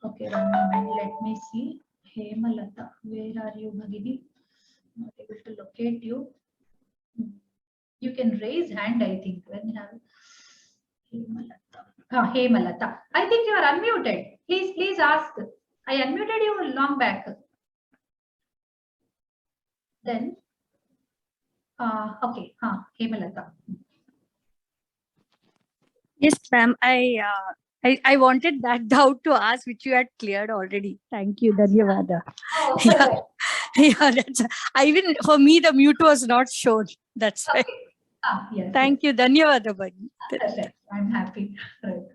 Okay, 1 moment. Let me see. Hemalata, where are you, Bhagini? Not able to locate you. You can raise hand, I think. When you have Hemalata. Hemalata. I think you are unmuted. Please ask. I unmuted you long back. Then, okay. Hemalata. Yes, ma'am. I wanted that doubt to ask, which you had cleared already. Thank you, Dhanyavada. Oh, yeah, that's. For me, the mute was not shown. That's why. Yes. Thank you, Dhanyavada. I'm happy. Right.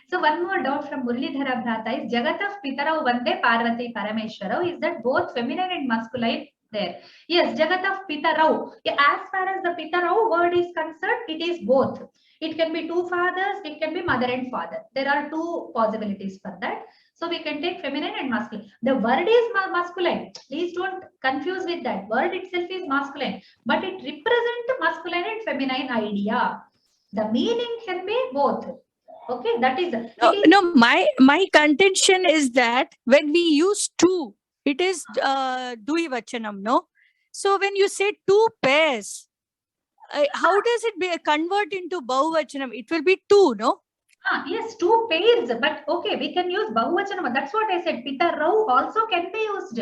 So one more doubt from Muralidhara Bhrata is Jagataf Pitarau Vande Parvati Parameshwarau. Is that both feminine and masculine there? Yes, Jagataf Pitarau. Yeah, as far as the Pitarau word is concerned, it is both. It can be 2 fathers, it can be mother and father. There are 2 possibilities for that. So we can take feminine and masculine. The word is masculine. Please don't confuse with that. Word itself is masculine, but it represents masculine and feminine idea. The meaning can be both. Okay, that is. No, my contention is that when we use 2, it is Dvivachanam, no? So when you say 2 pairs, how does it convert into Bahuvachanam? It will be 2, no? Yes, 2 pairs, but okay, we can use Bahuvachanam. That's what I said. Pitarau also can be used.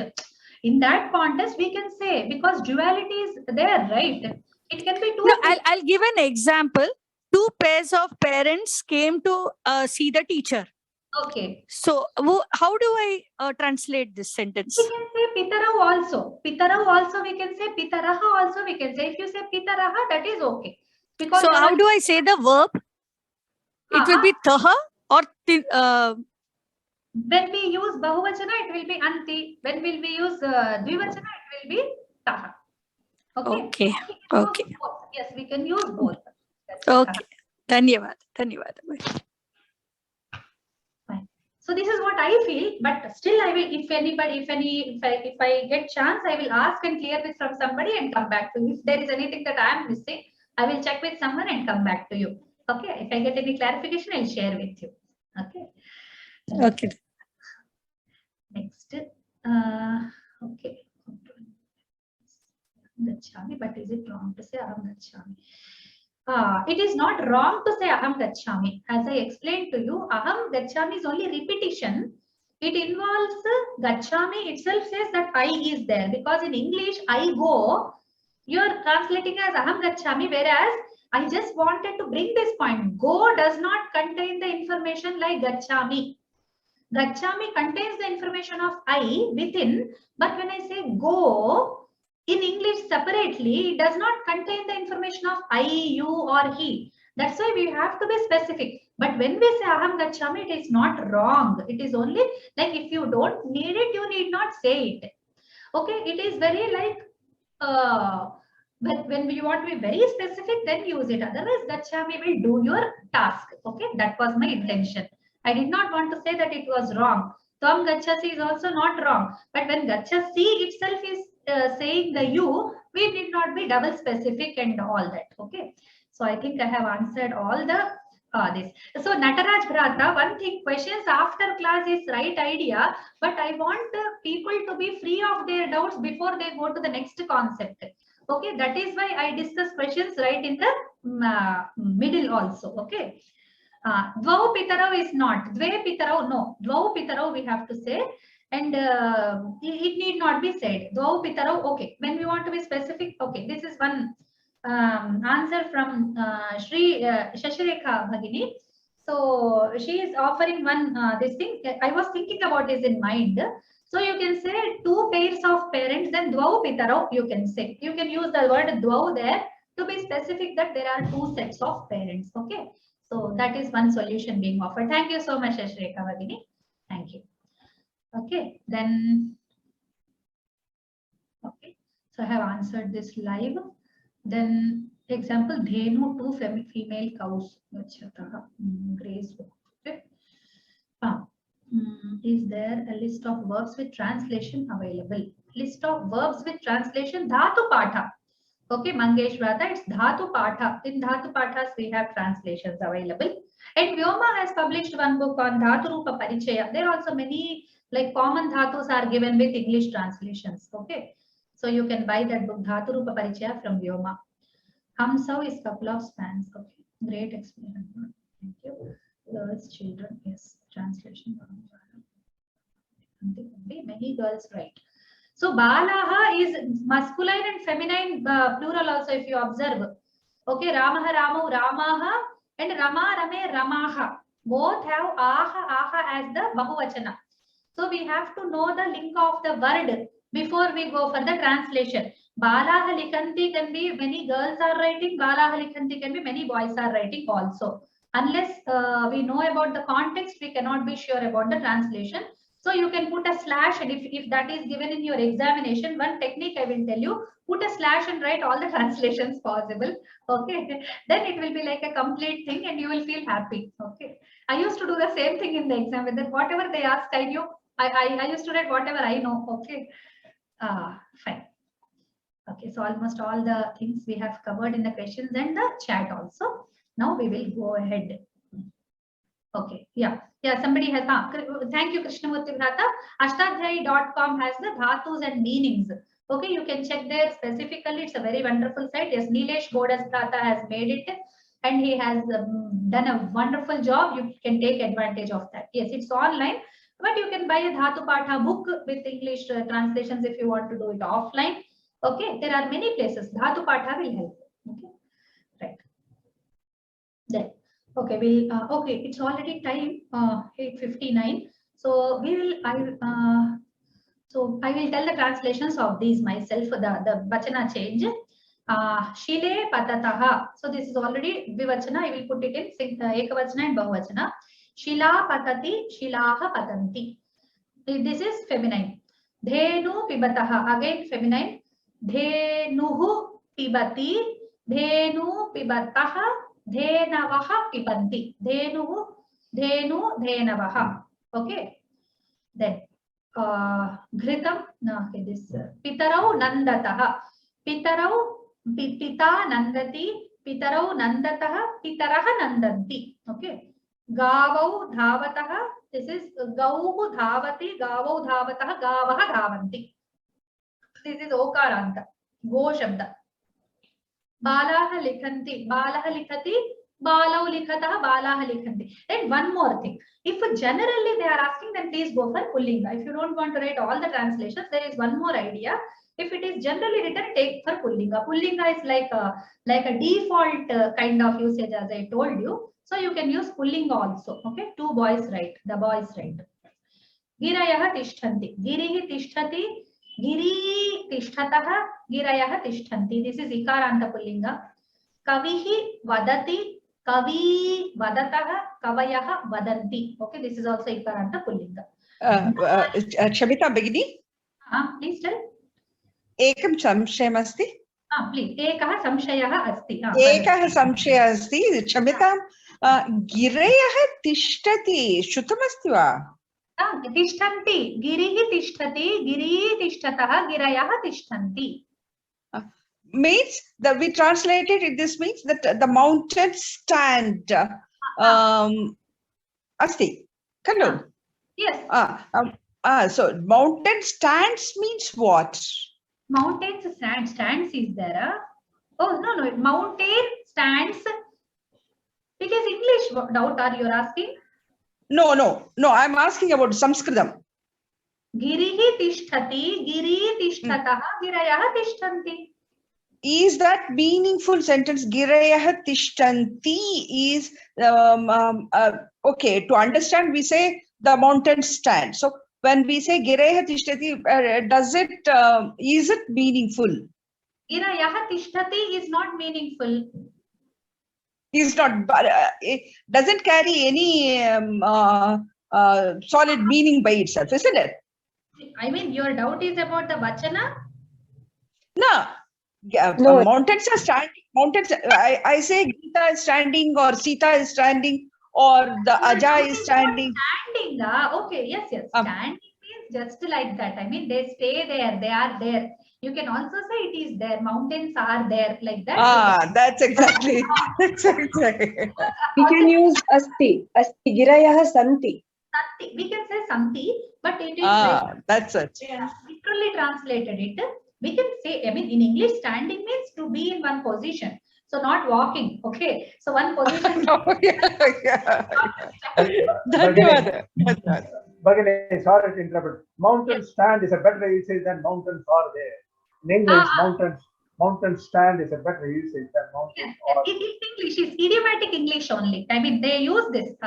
In that context, we can say, because duality is there, right? It can be 2. No, I'll give an example. 2 pairs of parents came to see the teacher. Okay. So how do I translate this sentence? We can say Pitarau also. Pitarau also we can say. Pitaraha also we can say. If you say Pitaraha, that is okay. Because so how do I say the verb? It will be taha or when we use Bahuvachana, it will be Anti. When will we use Dvivachana, it will be Taha. Okay. Okay. Yes, we can use both. Okay. Dhanyavad. Fine. So this is what I feel, but still I will, if I get chance, I will ask and clear this from somebody and come back to you. If there is anything that I am missing, I will check with someone and come back to you. Okay. If I get any clarification, I'll share with you. Okay. Okay. Next. Okay. Gachami, but is it wrong to say aham gachami? It is not wrong to say aham gachami. As I explained to you, aham gachami is only repetition. It involves gachami itself says that I is there, because in English I go, you are translating as aham gachami, whereas I just wanted to bring this point. Go does not contain the information like gachami. Gachami contains the information of I within, but when I say go in English separately, it does not contain the information of I, you, or he. That's why we have to be specific. But when we say aham gachami, it is not wrong. It is only like if you don't need it, you need not say it. Okay, it is very like but when you want to be very specific, then use it. Otherwise, gachami will do your task. Okay, that was my intention. I did not want to say that it was wrong. Tvam gachasi is also not wrong. But when gachasi itself is saying the you, we need not be double specific and all that. Okay. So I think I have answered all the this. So Nataraj Bhrata, one thing, questions after class is right idea, but I want people to be free of their doubts before they go to the next concept. Okay, that is why I discuss questions right in the middle also. Okay. Dvau pitarau is not. Dve pitarau, no. Dvau pitarau we have to say. And it need not be said. Dvau pitarau, okay. When we want to be specific, okay. This is one answer from Sri Shashirekha Bhagini. So she is offering one this thing. I was thinking about this in mind. So you can say two pairs of parents, then dvau pitarau you can say. You can use the word dvau there to be specific that there are two sets of parents. Okay. So that is one solution being offered. Thank you so much, Shashreka Bhagini. Thank you. Okay, then, okay. So I have answered this live. Then example, Dhenu, two female cows. Grace. Okay. Is there a list of verbs with translation available? List of verbs with translation, Dhatu Patha. Okay, Mangesh Vrata, it's Dhatu Patha. In Dhatu Pathas, we have translations available. And Vyoma has published one book on Dhatu Rupa Parichaya. There are also many like common dhatus are given with English translations. Okay, so you can buy that book, Dhatu Rupa Parichaya from Vyoma. Hamsau is couple of spans. Okay, great explanation. Thank you. Girls, children, yes, translation. Many girls, right. So Balaha is masculine and feminine plural also if you observe. Okay, Ramaha, Ramu, Ramaha and Rama, Rame, Ramaha. Both have Aha, Aha as the Bahuvachana. So we have to know the link of the word before we go for the translation. Balaha Likhanti can be many girls are writing, Balaha Likhanti can be many boys are writing also. Unless we know about the context, we cannot be sure about the translation. So you can put a slash, and if that is given in your examination, one technique I will tell you, put a slash and write all the translations possible. Okay, then it will be like a complete thing and you will feel happy. Okay, I used to do the same thing in the exam, with that whatever they asked, I knew. I used to write whatever I know. Okay, fine. Okay, so almost all the things we have covered in the questions and the chat also. Now we will go ahead. Okay, yeah, somebody has, thank you, Krishnamurti Bhrata. Ashtadhyayi.com has the dhatus and meanings. Okay, you can check there specifically. It's a very wonderful site. Yes, Nilesh Godas Bhrata has made it and he has done a wonderful job. You can take advantage of that. Yes, it's online, but you can buy a Dhatu Patha book with English translations if you want to do it offline. Okay, there are many places. Dhatu Patha will help. Okay, right. Then. Okay, we'll okay, it's already time 8:59. So we will so I will tell the translations of these myself, the vachana change. Shile patataha. So this is already vivachana. I will put it in ekavachana and bahuvachana. Shila patati, shilaha patanti. This is feminine. Dhenu pibataha. Again feminine. Dhenuhu pibati. Dhenu pibataha. Dhenavaha pibanti. Dhenuhu, dhenu, dhenavaha. Okay. Then Ghritam. No, okay, this Pitarau Nandataha. Pitarau Pita Nandati. Pitarau Nandataha. Pitaraha Nandanti. Okay. Gavau Dhavataha. This is Gauhu Dhavati, Gavau Dhavatah, Gavaha Dhavanti. This is Okaranta. Go Shabda. Balaha Likhanti, Balaha Likhati, Balau Likhatah, Balaha Likhanti. And one more thing. If generally they are asking, then please go for Pullinga. If you don't want to write all the translations, there is one more idea. If it is generally written, take for Pullinga. Pullinga is like a default kind of usage, as I told you. So you can use Pullinga also. Okay, two boys write. The boys write. Girayah Tishtanti. Girihi Tishtati. Giri Tishtatah. Girayah Tishtanti. This is Ikaranta Pullinga. Kavihi Vadati. Kavi Vadatah. Kavayah Vadanti. Okay, this is also Ikaranta Pullinga. Shabita Begini? Please tell. Ekam samshayam asti. Please. Ekah samshayah asti. Ekah samshayah asti. Shabita girayah tishtati. Shrutam asti va? Tishtanti. Girihi tishtati. Giri tishtatah. Girayah tishtanti. Means that we translated it. This means that the mountains stand. Asti. Hello. Yes. So mountain stands means what? Mountains stands is there. Oh no, mountain stands. Because English doubt are you asking? No. I'm asking about Sanskritam. Girihi tishtati, giri tishtatah, girayah tishtanti. Is that meaningful sentence? Girayah tishtanti is okay. To understand, we say the mountain stand. So when we say girayah tishtati, does it is it meaningful? Girayah tishtati is not meaningful. Is not. It doesn't carry any solid meaning by itself, isn't it? I mean, your doubt is about the vachana? No. No. Mountains are standing. Mountains. I say Gita is standing, or Sita is standing, or the Aja is standing. Standing. Okay. Yes. Standing means just like that. I mean, they stay there. They are there. You can also say it is there. Mountains are there, like that. That's exactly. That's exactly. We can use asti. Asti. Girayah santi. Santi. We can say santi, but it is that's it. Literally translated it. We can say, I mean, in English, standing means to be in one position. So not walking. Okay. So one position. Bhagini, sorry to interrupt. Mountain stand is a better usage than mountains are there. In English, mountain stand is a better usage than mountains are there. It is English. It's idiomatic English only. I mean, they use this.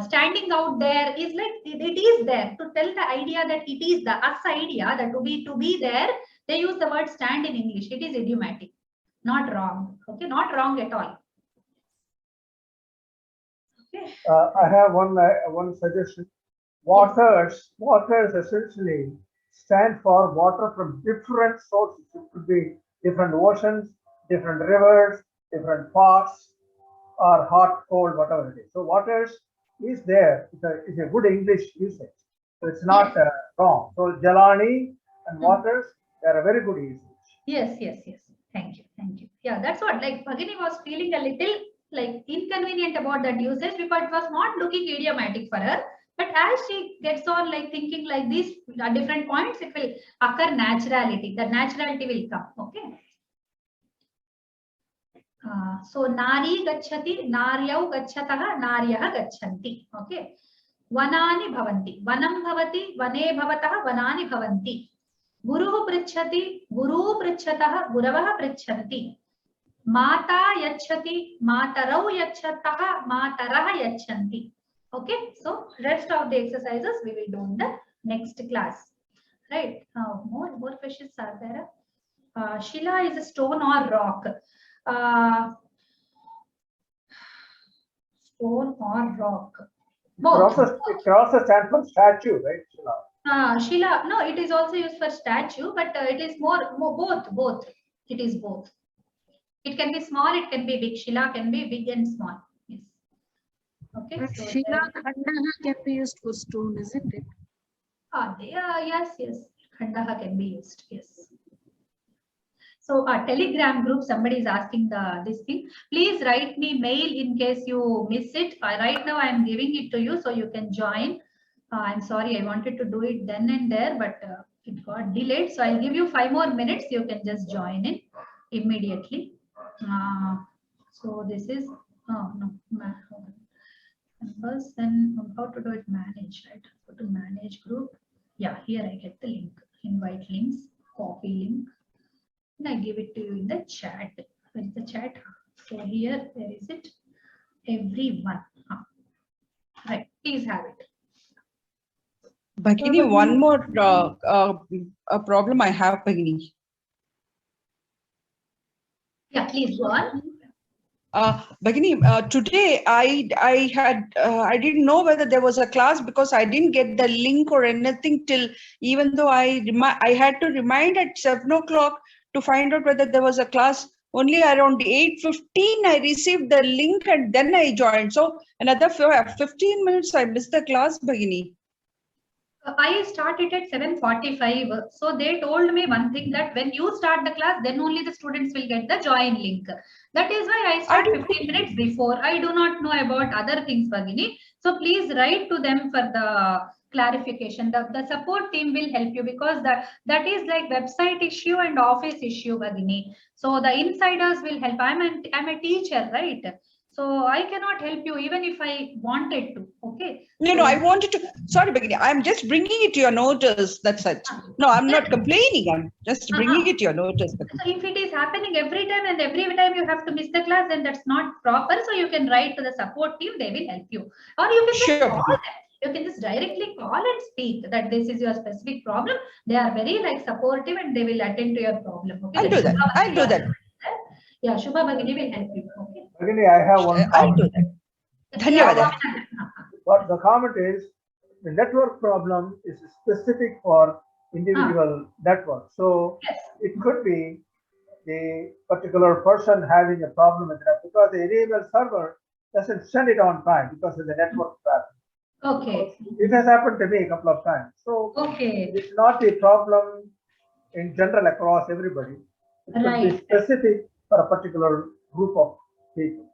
Standing out there is like it is there to tell the idea that it is the us idea that to be there. They use the word stand in English. It is idiomatic, not wrong. Okay, not wrong at all. Okay. I have one suggestion. Waters essentially stand for water from different sources. It could be different oceans, different rivers, different parts, or hot, cold, whatever it is. So waters is there. It's a good English usage. So it's not wrong. So Jalani and waters, they are a very good usage. Yes. Thank you. Yeah, that's what. Like Bhagini was feeling a little like inconvenient about that usage because it was not looking idiomatic for her. But as she gets on like thinking like these at different points, it will occur naturality. The naturality will come. Okay. So nari gacchati, naryau gachatah, naryah gachanti. Okay. Vanani bhavanti. Vanam bhavati, vane bhavatah, vanani bhavanti. Guruhu pritchati, guru pritchatah, guravah pritchanti. Mata yachati, matarau yachatah, matarah yachanti. Okay. So rest of the exercises we will do in the next class. Right. More questions are there. Shila is a stone or rock. Stone or rock. Crosses stand for statue, right? Shila. Shila, no, it is also used for statue, but it is more both. It is both. It can be small, it can be big. Shila can be big and small. Yes. Okay. But so Shila Khandaha can be used for stone, isn't it? Yes. Khandaha can be used. Yes. So a Telegram group, somebody is asking this thing. Please write me mail in case you miss it. Right now I am giving it to you so you can join. I'm sorry, I wanted to do it then and there, but it got delayed. So I'll give you 5 more minutes. You can just join in immediately. So this is, oh no, members, then how to do it, manage, right? Go to manage group. Yeah, here I get the link, invite links, copy link. And I give it to you in the chat. Where is the chat? So here, where is it? Everyone. Right, please have it. Bhagini, one more problem I have, Bhagini. Yeah, please go on. Bhagini, today I didn't know whether there was a class because I didn't get the link or anything till, even though I had to remind at 7 o'clock to find out whether there was a class. Only around 8:15 I received the link and then I joined. So another 15 minutes I missed the class, Bhagini. I started at 7:45. So they told me one thing, that when you start the class, then only the students will get the join link. That is why I start 15 minutes before. I do not know about other things, Bhagini. So please write to them for the clarification. The support team will help you, because that is like website issue and office issue, Bhagini. So the insiders will help. I'm a teacher, right? So I cannot help you even if I wanted to. Okay. No, I wanted to. Sorry, Bhagini. I'm just bringing it to your notice. That's it. No, I'm not complaining. I'm just bringing it to your notice. So if it is happening every time and every time you have to miss the class, then that's not proper. So you can write to the support team. They will help you. Or you can just call them. You can just directly call and speak that this is your specific problem. They are very supportive and they will attend to your problem. Okay. I'll do that. I'll do that. Yeah, Shubha Bhagini will help you. Okay. Bhagini, I have one comment. I'll do that. Dhanyawad. What the comment is, the network problem is specific for individual network. So it could be the particular person having a problem with that, because the email server doesn't send it on time because of the network traffic. Okay. It has happened to me a couple of times. So it's not a problem in general across everybody. It could be specific for a particular group of people.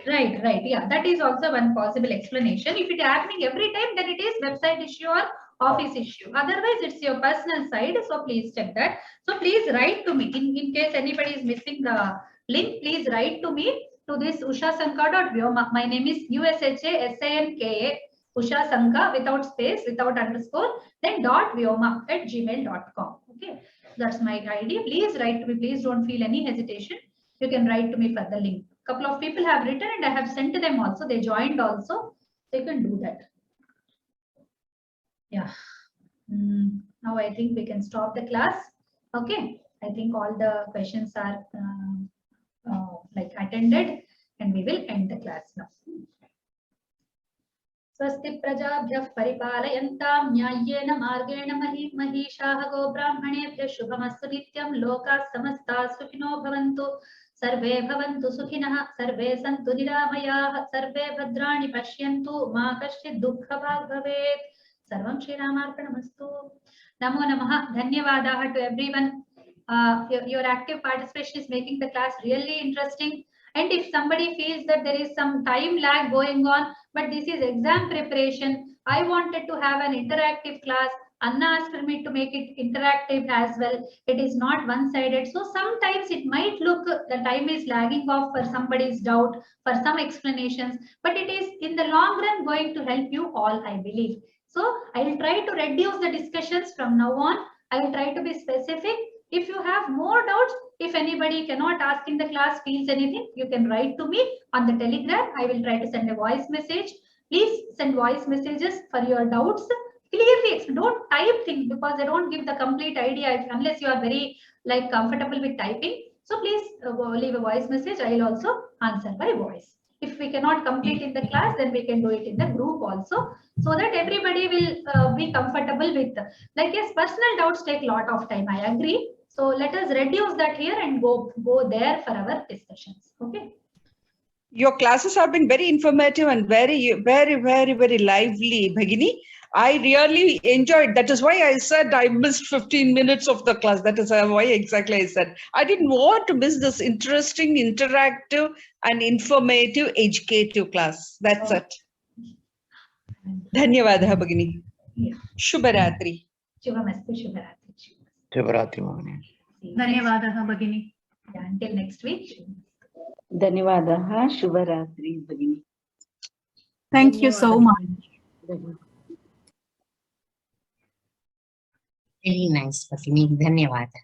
Right. Yeah, that is also one possible explanation. If it is happening every time, then it is website issue or office issue. Otherwise, it's your personal side. So please check that. So please write to me in case anybody is missing the link. Please write to me to this ushasanka.vyoma. My name is USHASANKA. Usha Sanka, without space, without underscore, then .vyoma@gmail.com. Okay, that's my ID. Please write to me. Please don't feel any hesitation. You can write to me for the link. Couple of people have written and I have sent to them also. They joined also. They can do that. Yeah. Now I think we can stop the class. Okay. I think all the questions are attended, and we will end the class now. स्वस्ति प्रजाभ्यः परिपालयन्तां न्याय्येन मार्गेण महिषाः गोब्राह्मणेभ्यः शुभमस्तु नित्यं लोकाः समस्ताः सुखिनो भवन्तु सर्वे भवन्तु सुखिनः सर्वे सन्तु निरामयाः सर्वे भद्राणि पश्यन्तु मा कश्चित् दुःखभाग् भवेत् सर्वं श्रीरामार्पणमस्तु नमो नमः धन्यवादाः to everyone. Your active participation is making the class really interesting. And if somebody feels that there is some time lag going on, but this is exam preparation, I wanted to have an interactive class. Anna asked for me to make it interactive as well. It is not one-sided. So sometimes it might look the time is lagging off for somebody's doubt, for some explanations, but it is in the long run going to help you all, I believe. So I will try to reduce the discussions from now on. I will try to be specific. If you have more doubts, if anybody cannot ask in the class, feels anything, you can write to me on the Telegram. I will try to send a voice message. Please send voice messages for your doubts. Clearly, don't type things because they don't give the complete idea unless you are very comfortable with typing. So please leave a voice message. I will also answer by voice. If we cannot complete in the class, then we can do it in the group also, so that everybody will be comfortable with. Yes, personal doubts take a lot of time. I agree. So let us reduce that here and go there for our discussions. Okay. Your classes have been very informative and very, very, very, very lively, Bhagini. I really enjoyed. That is why I said I missed 15 minutes of the class. That is why exactly I said. I didn't want to miss this interesting, interactive and informative, educative class. That's it. Dhanyavadaha, Bhagini. Shubharatri. Shubhamastu, Shubharatri. Shubharatri, Bhagini. Dhanyavadaha, Bhagini. Yeah, until next week. Dhanyavadaha, Shubharatri, Bhagini. Thank you so much. Very nice, Bhagini. Dhanyavada.